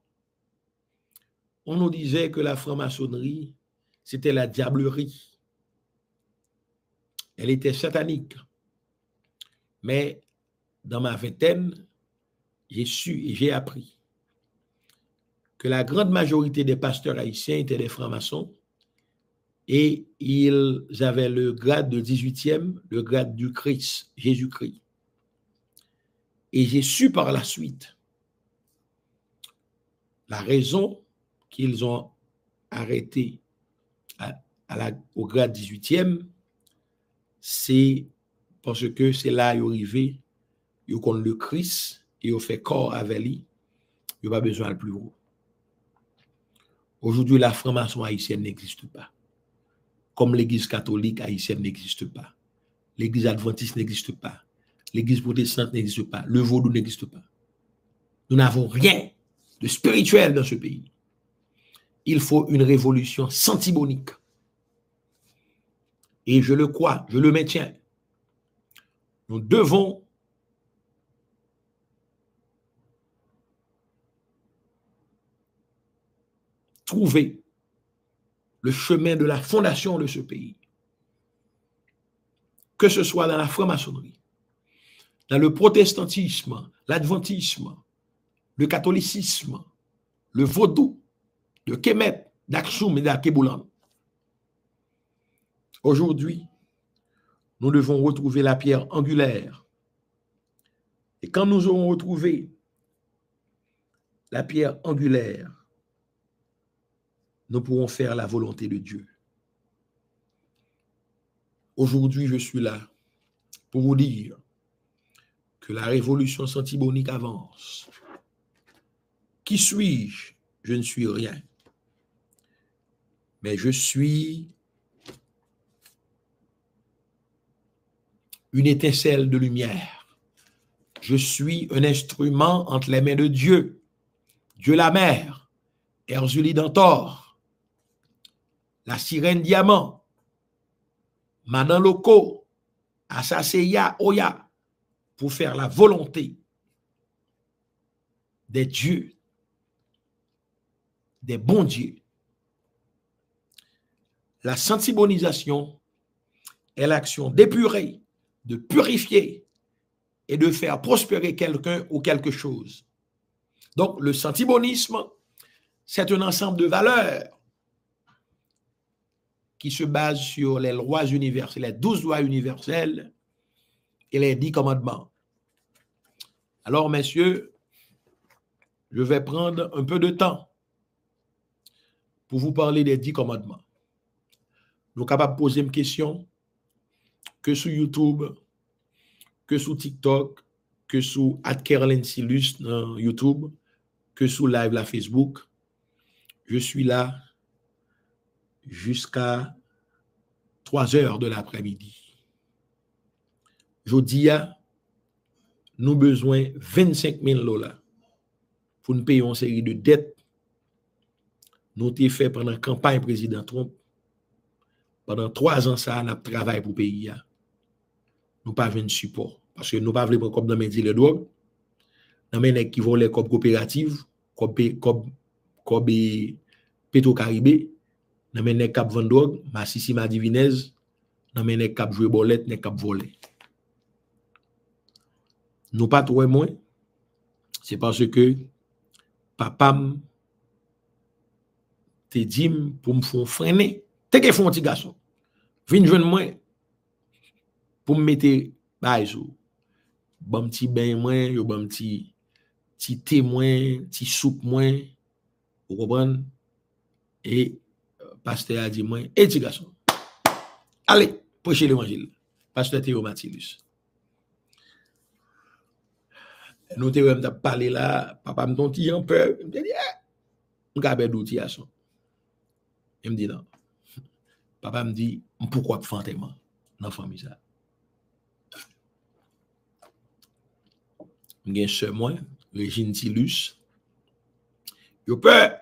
on nous disait que la franc-maçonnerie, c'était la diablerie. Elle était satanique. Mais dans ma vingtaine, j'ai su et j'ai appris que la grande majorité des pasteurs haïtiens étaient des francs-maçons et ils avaient le grade de 18e, le grade du Christ, Jésus-Christ. Et j'ai su par la suite la raison qu'ils ont arrêté au grade 18e, c'est parce que c'est là qu'ils sont arrivés, ils connaissent le Christ, et ils ont fait corps avec lui, ils n'ont pas besoin de plus haut. Aujourd'hui, la franc-maçon haïtienne n'existe pas. Comme l'église catholique haïtienne n'existe pas. L'église adventiste n'existe pas. L'église protestante n'existe pas. Le vaudou n'existe pas. Nous n'avons rien de spirituel dans ce pays. Il faut une révolution santibonique. Et je le crois, je le maintiens. Nous devons trouver le chemin de la fondation de ce pays. Que ce soit dans la franc-maçonnerie, dans le protestantisme, l'adventisme, le catholicisme, le vaudou, le Kemet, d'Aksum et d'Akeboulan. Aujourd'hui, nous devons retrouver la pierre angulaire. Et quand nous aurons retrouvé la pierre angulaire, nous pourrons faire la volonté de Dieu. Aujourd'hui, je suis là pour vous dire que la révolution santibonique avance. Qui suis-je? Je ne suis rien. Mais je suis une étincelle de lumière. Je suis un instrument entre les mains de Dieu. Dieu la mère, Erzuli Dantor, la sirène diamant, Manan Loko, Asaseya Oya, pour faire la volonté des dieux, des bons dieux. La sensibilisation est l'action d'épurer, de purifier et de faire prospérer quelqu'un ou quelque chose. Donc, le santibonisme, c'est un ensemble de valeurs qui se basent sur les lois universelles, les 12 lois universelles et les 10 commandements. Alors, messieurs, je vais prendre un peu de temps pour vous parler des 10 commandements. Nous sommes capables de poser une question que sur YouTube, que sur TikTok, que sur Adkerlen Silus dans YouTube, que sur live la Facebook. Je suis là jusqu'à 3 heures de l'après-midi. Je dis à nous besoin de 25 000 $ pour nous payer une série de dettes. Nous avons fait pendant la campagne président Trump. Pendant 3 ans, ça, on a travaillé pour le pays. Nous pas de support. Parce que nous pas voulons comme dans les dealers de drogue. Dans les qui volent comme coopérative, comme Petro-Caribé, dans les qui vendent drogue, Massissi Madivinez, dans les qui jouent bolette, les qui volent. Nous pas trop moins. C'est parce que papa te dit pour me faire freiner. T'es que font petit garçon. Vinn jeune moi pour me mettre baïsou. Bon petit bain moins, yo bon petit thé moins, petit soupe moins. Vous comprenez? Et pasteur a dit moi, et petit garçon. Allez, prêchez l'évangile. Pasteur Théo Mathilus. Nous te parlé là, papa me don ti en peur, me dit on gabe d'outil à son. Il me dit non. Papa me dit pourquoi fantement dans famille ça. M'gen sœur moi, Régine Tilus. Yo peur.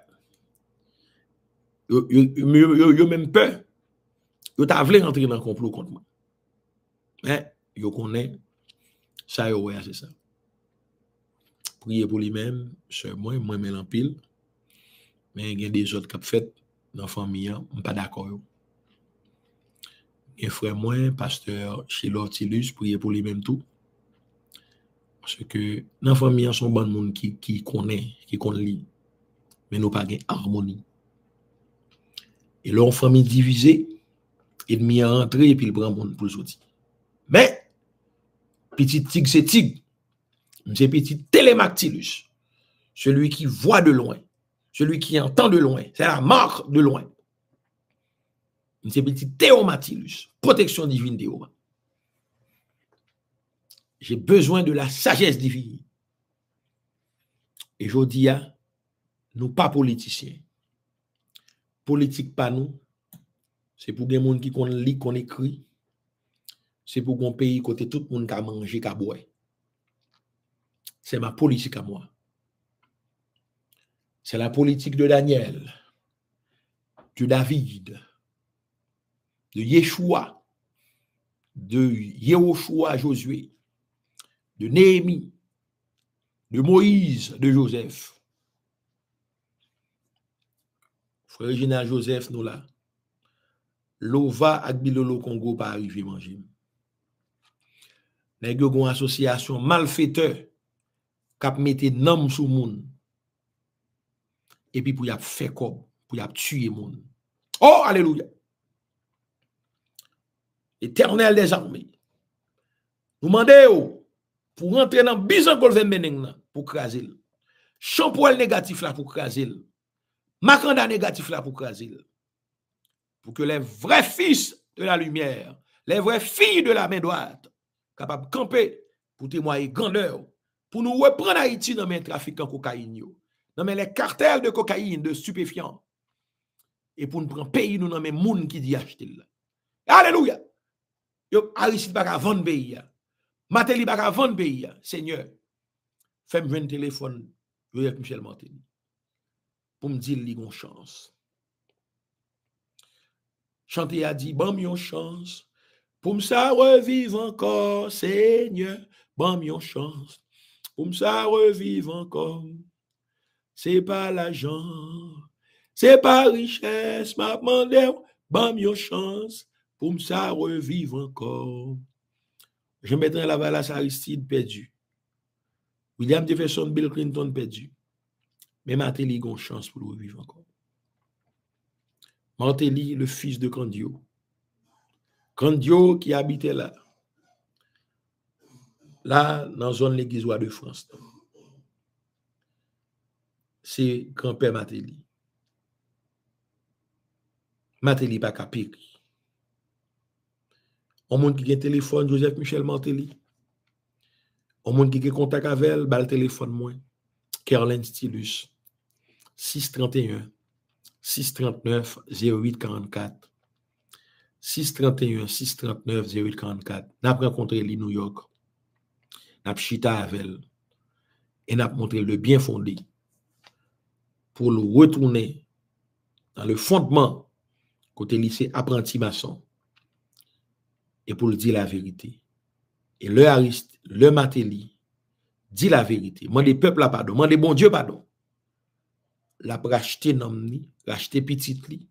Yo même peur. Yo t'a voulu rentrer dans le complot contre moi. Mais yo connaît ça yo ouais c'est ça. Prier pour lui-même, sœur moi mais en pile. Mais il y a des autres qui ont fait dans la famille, je ne suis pas d'accord. Un frère moi, pasteur chez l'Ortilus, prier pour lui-même tout. Parce que dans la famille, il y a son bon monde qui connaît, qui lit. Mais nous n'avons pas d'harmonie. Et là, en famille divisée, ennemi a rentré et puis il prend le monde pour le sortir. Mais, petit tigre, c'est tigre. C'est petit télémactilus. Celui qui voit de loin. Celui qui entend de loin. C'est la marque de loin. C'est petit Théomatilus. Protection divine Théoma. J'ai besoin de la sagesse divine. Et je dis à nous pas politiciens. Politique pas nous. C'est pour des gens qui lit, qu'on écrit. C'est pour qu'on pays côté tout le monde qui a mangé, qui a boire. C'est ma politique à moi. C'est la politique de Daniel, de David, de Yeshua, de Yehoshua Josué, de Néhémie, de Moïse, de Joseph. Frère Reginald Joseph, nous là. Lova ak Bilolo Congo pas arrivé manger. Nèg yo gon association malfaiteur k'ap mette nom sou moun. Et puis pour y a fait comme pour y a tuer moun. Oh alléluia. Éternel des armées. Nous demandons pour rentrer dans bizan kol meneng pour craser. Champoil négatif là pour craser. Makanda négatif là pour craser. Pour que les vrais fils de la lumière, les vraies filles de la main droite, capables de camper pour témoigner grandeur, pour nous reprendre Haïti dans les trafiquants cocaïne, dans les cartels de cocaïne, de stupéfiants, et pour nous prendre pays, nous dans les gens qui dit acheter là. Alléluia! Yo, Aristide baka vendre pays. Matéli baka vendre pays. Seigneur, fais-moi un téléphone, avec Michel Martelly, pour me dire qu'il a une chance. Chanter a dit, bon, une chance, pour me ça revivre encore, Seigneur, bon, une chance, pour me ça revivre encore. C'est pas l'argent, c'est pas richesse, m'a demandé, bon, une chance, pour me ça revivre encore. Je mettrai la Valas Aristide perdu. William Jefferson, Bill Clinton perdu. Mais Martelly a une chance pour revivre encore. Martelly, le fils de Candio. Candio qui habitait là. Là, dans la zone de l'église de France. C'est grand-père Martelly. Martelly pas capé. On monde qui a un téléphone, Joseph Michel Martelly. On monde qui a contact avec elle, le téléphone moi. Caroline Stylus. 631 639 0844. 631 639 0844. N'a rencontré lui New York. N'a chita avec elle. Et n'a montré le bien fondé pour le retourner dans le fondement côté lycée apprenti maçon et pour le dire la vérité. Et le Martelly dit la vérité. Moi, les peuples là pardon. Moi, les bon Dieu pardon. La racheté nom ni, racheté petit li.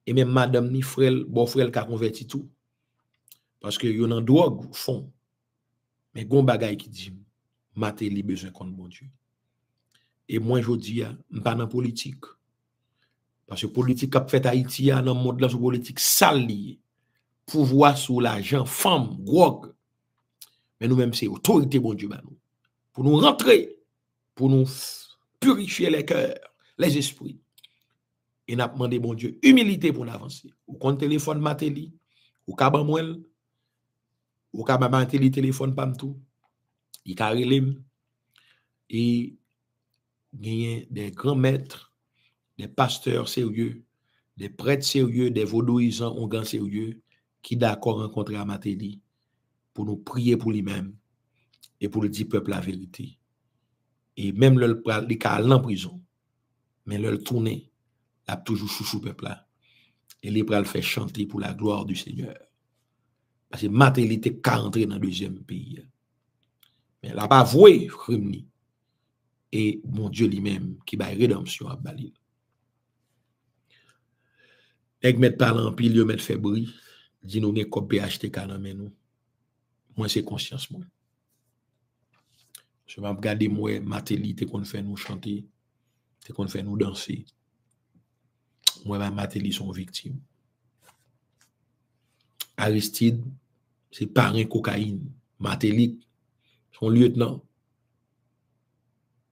Et même madame ni frère, bon frère qui a converti tout. Parce que yon en drogue fond. Mais gon bagay qui dit Martelly besoin contre bon Dieu. Et moi je dis pas dans politique. Parce que politique a fait Haïti dans le monde là politique sale lié. Pouvoir sur l'argent, femme, drogue. Mais nous-mêmes c'est autorité bon Dieu nous. Pour nous rentrer, pour nous purifier les cœurs, les esprits. Et n'a demandé bon Dieu humilité pour nous avancer. Ou compte téléphone Martelly, ou kabamouel, ou kabamouel téléphone pam tout. Il carrelem et gagner des grands maîtres, des pasteurs sérieux, des prêtres sérieux, des vaudouisants ongans sérieux qui d'accord rencontrer à Martelly pour nous prier pour lui-même et pour le dire peuple la vérité. Et même le cas en prison, mais le tourner, a toujours chouchou peuple là. Et les pral fait chanter pour la gloire du Seigneur. Parce que Martelly était qu'à rentrer dans le deuxième pays. Mais là pas voué crime. Et mon Dieu lui-même qui va rédemption à Balil. Et met parlant pile, yo met fait bruit, dit nous gen comme PHTK dans nous. Moi c'est conscience moi. Je vais regarder moi Martelly te qu'on fait nous chanter, te qu'on fait nous danser. Moi Martelly sont victimes. Aristide c'est parrain cocaïne, Martelly son lieutenant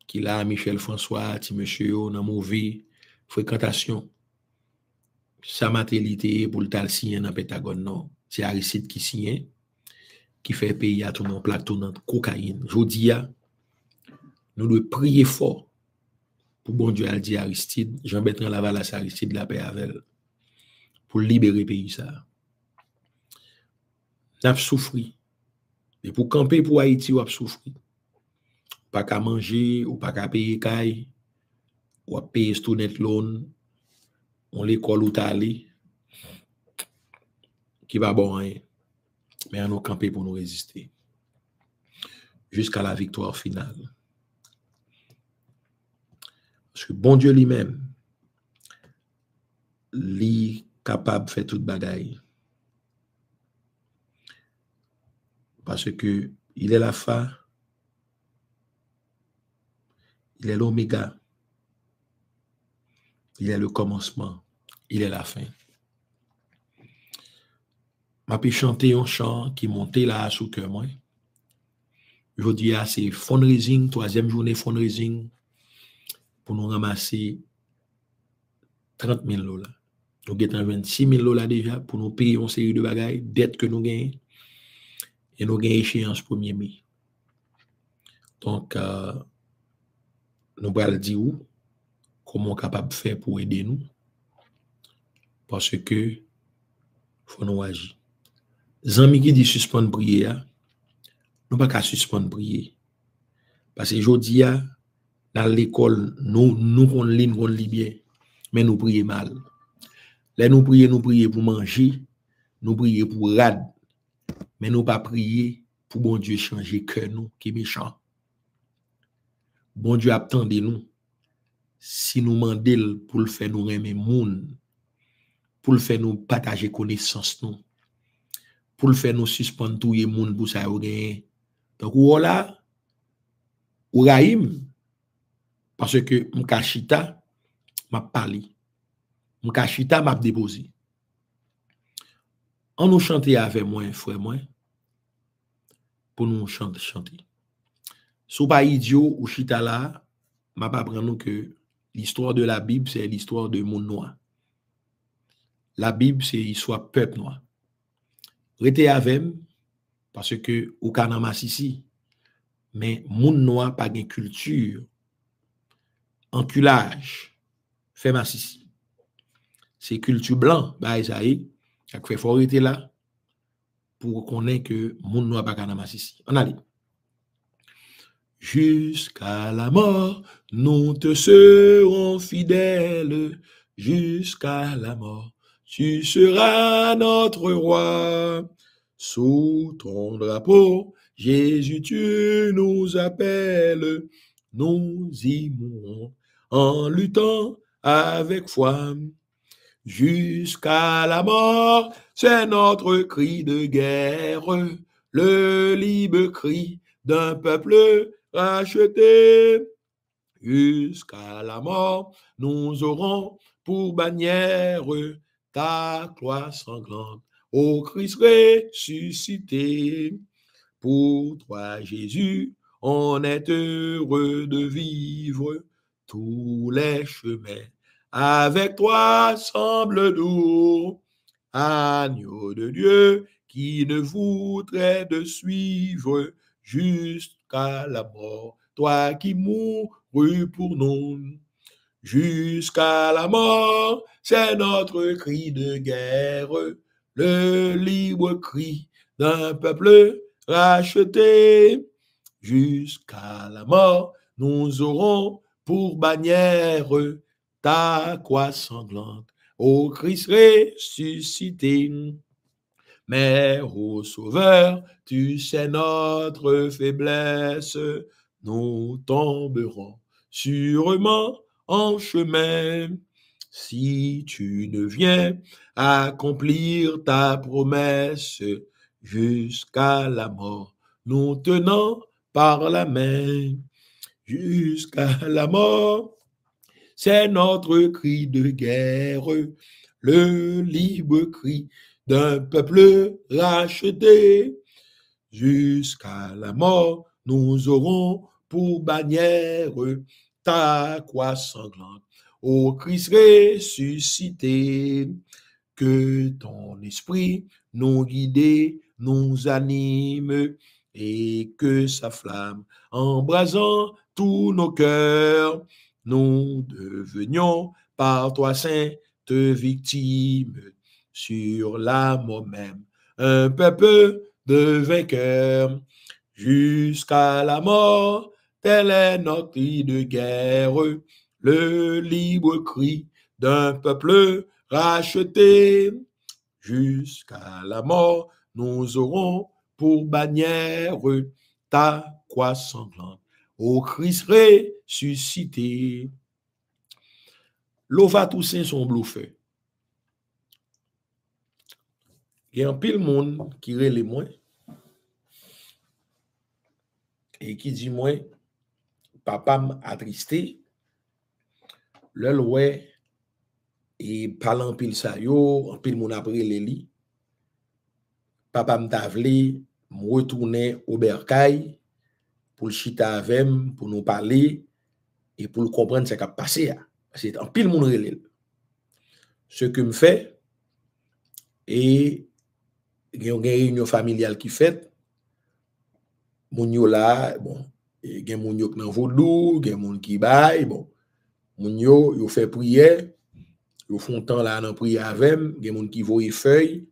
qui là Michel François, ti monsieur dans mauvais fréquentation. Ça Martelly pour le tal signer dans Pentagone non, c'est Aristide qui signe qui fait pays à tout non plaque tout dans cocaïne. Jodi a nous devons prier fort pour bon Dieu a dit Aristide, Jean-Bertrand Lavalas Aristide la paix avec elle pour libérer le pays ça. N'a souffri. Et pour camper pour Haïti ou a souffri. Pas qu'à manger ou pas qu'à payer caille ou à payer student loan, on l'école ou t'aller qui va bon rien. Mais on nous camper pour nous résister jusqu'à la victoire finale. Parce que bon Dieu lui-même, lui capable de faire toute bagaille. Parce que il est l'alpha, il est l'oméga, il est le commencement, il est la fin. Je peux chanter un chant qui montait là sous cœur moi. Je dis c'est fundraising, troisième journée fundraising pour nous ramasser 30 000 $. Nous avons 26 000 $ déjà pour nous payer une série de bagailles, dettes que nous gagnons. Et nous avons échéance 1er mai. Donc, nous allons dire comment on est capable de faire pour aider nous. Parce que faut nous agir. Les amis qui disent suspendre prier, nous ne pouvons pas suspendre prier. Parce que aujourd'hui, dans l'école, nous lit bien, mais nous prions mal. Là, nous prions pour manger, nous prions pour rad, mais nous pas prier pour bon Dieu changer cœur nous, qui est méchant. Bon Dieu attend de nous. Si nous demandons pour le faire nous aimer monde, pour le faire nous partager connaissance nous, pour le faire nous suspendre tout le monde pour ça gagner. Donc voilà, ou Raïm, parce que m'kachita m'a parlé, m'kachita m'a déposé. On nous chanter avec moi, frère moi, pour nous chanter. Sou pas idiot ou chita là, m'a pas prendre nous que l'histoire de la Bible, c'est l'histoire de monde noir. La Bible, c'est l'histoire peuple noir. Rete avec parce que ou kanama ici, mais monde noir pas de culture, enculage, fait massissi. C'est culture blanc, bah Isaïe, ça fait faut rete là pour connaître que monde noir pas kanama ici. On allait. Jusqu'à la mort, nous te serons fidèles. Jusqu'à la mort, tu seras notre roi. Sous ton drapeau, Jésus, tu nous appelles. Nous y mourrons en luttant avec foi. Jusqu'à la mort, c'est notre cri de guerre, le libre cri d'un peuple racheté. Jusqu'à la mort, nous aurons pour bannière ta croix sanglante, ô Christ ressuscité. Pour toi, Jésus, on est heureux de vivre tous les chemins. Avec toi semble doux, agneau de Dieu qui ne voudrait de suivre jusqu'à la mort. Toi qui mourus pour nous, jusqu'à la mort, c'est notre cri de guerre, le libre cri d'un peuple racheté. Jusqu'à la mort, nous aurons pour bannière ta croix sanglante, ô Christ ressuscité. Mais, ô Sauveur, tu sais notre faiblesse, nous tomberons sûrement en chemin. Si tu ne viens accomplir ta promesse jusqu'à la mort, nous tenons par la main jusqu'à la mort. C'est notre cri de guerre, le libre cri d'un peuple racheté. Jusqu'à la mort, nous aurons pour bannière ta croix sanglante, ô Christ ressuscité. Que ton esprit nous guide, nous anime, et que sa flamme embrasant tous nos cœurs, nous devenions par toi sainte victime sur la mort même, un peuple de vainqueurs jusqu'à la mort, tel est notre cri de guerre, le libre cri d'un peuple racheté. Jusqu'à la mort, nous aurons pour bannière ta croix sanglante, ô Christ ressuscité. Lova Toussaint son bluffeur. Il y a un pile monde qui relève moi et qui dit moi, papa m'a attristé, le loué et parlant pile ça yo, en pile mon après les lits. Papa m'a vle retourner au bercail pour le chita avec pour nous parler et pour le comprendre ce qui a passé. C'est en pile mon relève. Ce que me fait et il y a une réunion familiale qui fait moun yo là, bon, gen moun yo nan vodou, gen moun qui bay, bon, moun yo fait prière, yo font temps là dans prière avec, gen moun qui voye feuille,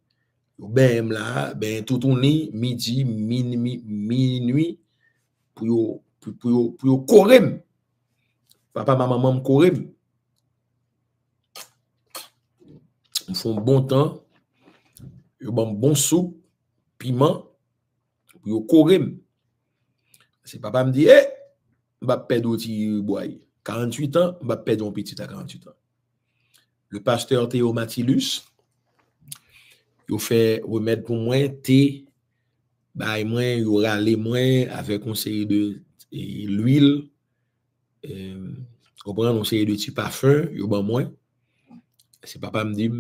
yo ben là, ben tout tourni midi, minuit pour yo korem. Papa maman me korem. Ils font bon temps, yo ban bon soupe, piment, pour yo korem. C'est papa me dit, eh, m'a perdre ti boy. 48 ans, m'a perdre un petit à 48 ans. Le pasteur Théo Matilus, il fait remettre pour moi thé, bah moi il râler moi avec un série de l'huile, on prend un série de petits parfums, il ban moi. C'est papa me dit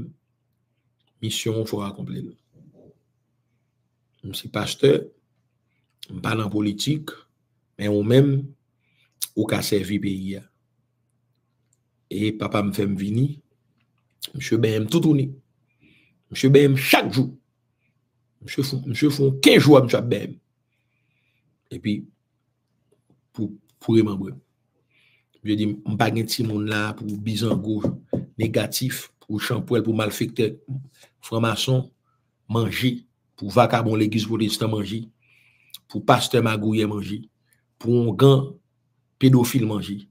mission faut accomplir. Je suis pasteur, je pas dans politique, mais on même ou ka servi pays. Et papa me fait venir, monsieur ben tout tourner. Monsieur ben chaque jour. Monsieur font 15 jours monsieur ben. Et puis pour remembrer. Je dis on pas gen ti moun là pour bizango négatif, pour champouel, pour malfecteur, franc-maçon manger, pour vagabond l'église protestant manger, pour pasteur magouille manger, pour un grand pédophile manger.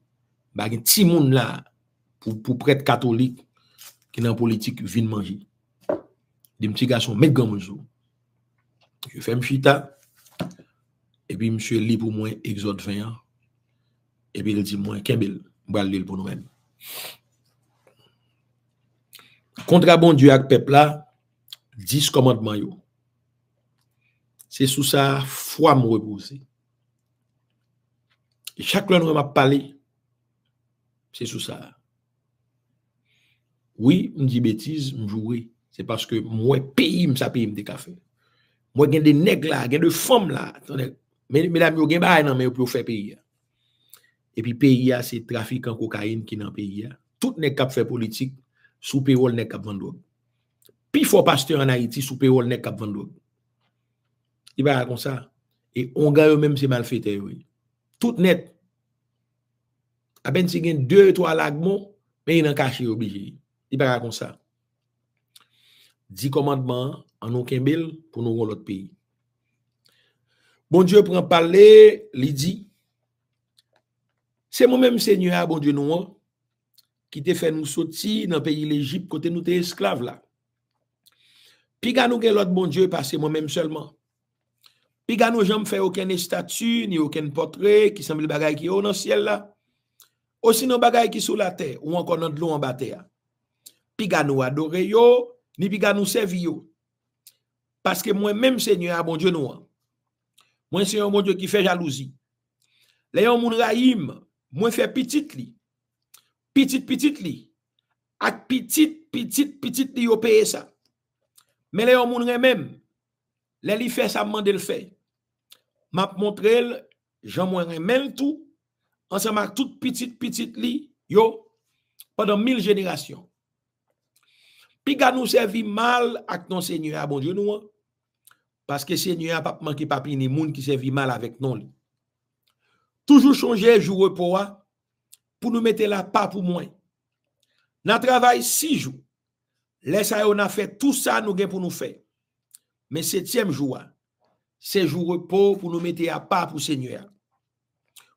Ba gen ti moun là pour prêtre catholique qui dans politique vinn manger. Des petits garçons met grand monsieur. Je fais m'chita et puis monsieur lit pour moi Exode 20 ans. Et puis il dit moi Kembel, on va lire pour nous-mêmes. Contrat bon Dieu avec peuple là 10 commandements yo. C'est sous ça foi me reposer. Et chaque fois nous m'a parlé c'est sous ça. Oui, me dit bêtise, me jouer. C'est parce que moi pays me ça paye me des café. Moi gen des nègres là, gen de femmes là. Attendez, mesdames yo gen bail nan mais pour faire pays. Et puis pays c'est trafic en cocaïne qui dans pays. Tout nèg k'ap fait politique sous payroll nèg k'ap vendre. Puis faut pasteur en Haïti sous payroll nèg k'ap vendre. Il va comme ça. Et on gagne même c'est mal fait oui. Tout net. A ben si gen 2 3 lagmon, mais il en caché obligé. Il va comme ça. 10 commandements en aucun bel pour nous l'autre pays. Bon Dieu prend parler, il dit c'est moi-même Seigneur bon Dieu nous qui te fait nous sortir dans le pays l'Égypte côté nous t'es esclaves là. Puis ga nous gen l'autre bon Dieu parce moi-même seulement. Puis ga nous jamais fait aucune statue ni aucun portrait qui semble bagaille qui est dans le ciel là. Aussi non bagaille qui sous la terre ou encore dans de l'eau en bas terre. Puis ga nous adorer yo ni puis ga nous servir yo. Parce que moi-même Seigneur bon Dieu nous. Moi c'est un bon Dieu qui fait jalousie. Les gens moun raïm, moi fait petite li. Petite li. Ak petite li yo paye ça. Mais les gens moun même les li fait ça mandel fait. M'a montré Jean moi même tout ensemble avec toute petite li yo pendant 1000 générations. Puis ga nous servi mal avec ton Seigneur bon Dieu nous parce que Seigneur a pas manqué papi ni moun qui servi mal avec non. Toujours changer jour repos pour nous mettre là pas pour moi. N'a travail 6 jours. Laisse on a fait tout ça nous gain pour nous faire. Mais 7e jour c'est jour repos pour nous mettre à part pour Seigneur.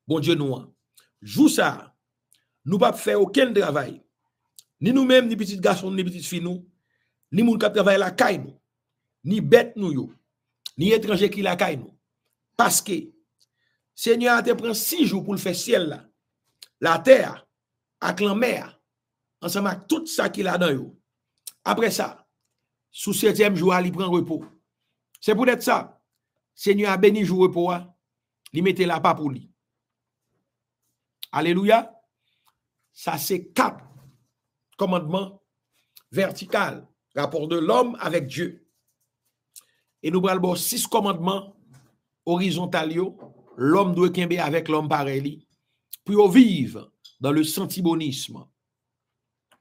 Bon Dieu nous. Jour ça nous pas faire aucun travail. Ni nous-mêmes ni petits garçons ni petites filles nous, ni moun qui travaille la caille nous, ni bête nous yo, ni étranger qui la caille nous. Parce que Seigneur a te prend 6 jours pour le faire ciel là, la terre, avec la mer, ensemble avec tout ça qu'il a dans yo. Après ça, sous 7e jour, il prend repos. C'est pour être ça. Seigneur a béni jour repos, il mettait la pas pour lui. Alléluia. Ça c'est 4 commandements vertical, rapport de l'homme avec Dieu. Et nous prenons 6 commandements horizontaux. L'homme doit kembe avec l'homme pareil pour vivre dans le sentibonisme.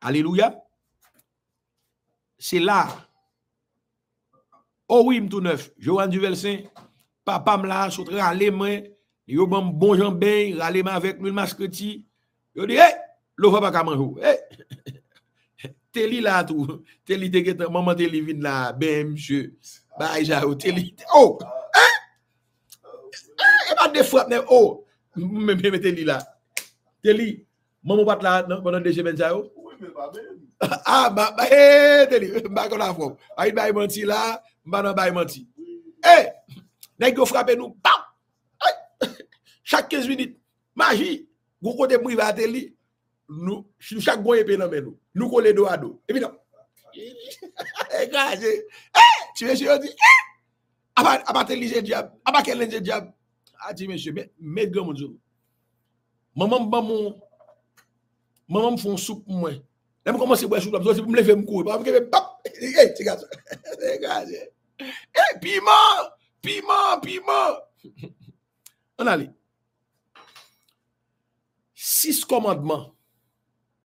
Alléluia. C'est là. Oh oui, tout neuf. Joanne du verset papa me là, sauter râler moi, yo bon jambin, râler avec l'huile masqueti. Yo dit hey, l'eau va pas manger. Hey. Teli là tout. Teli te maman Teli vin là, ben monsieur. Bah ja Teli. Oh. Et pas de frappe oh. Me Teli là. Teli, maman pas là pendant deux semaines ça yo. Oui, mais pas même. Ah bah Teli, bah qu'on a fond. Ay ba menti là, bah non ba menti. Eh, nèg yo frappé nous. Chaque 15 minutes, magie, vous côté privé à Teli, nous chaque bon épée dans nous. Nous coller dos à dos. Et puis non. Tu es sûr dit à Teli j'ai diable, à quel diable. A dit monsieur, mais grand mon maman font soupe pour moi. Là me commencer boire soupe, je me lever me courir, parce que pap, petit garçon. Piment. On allait. 6 commandements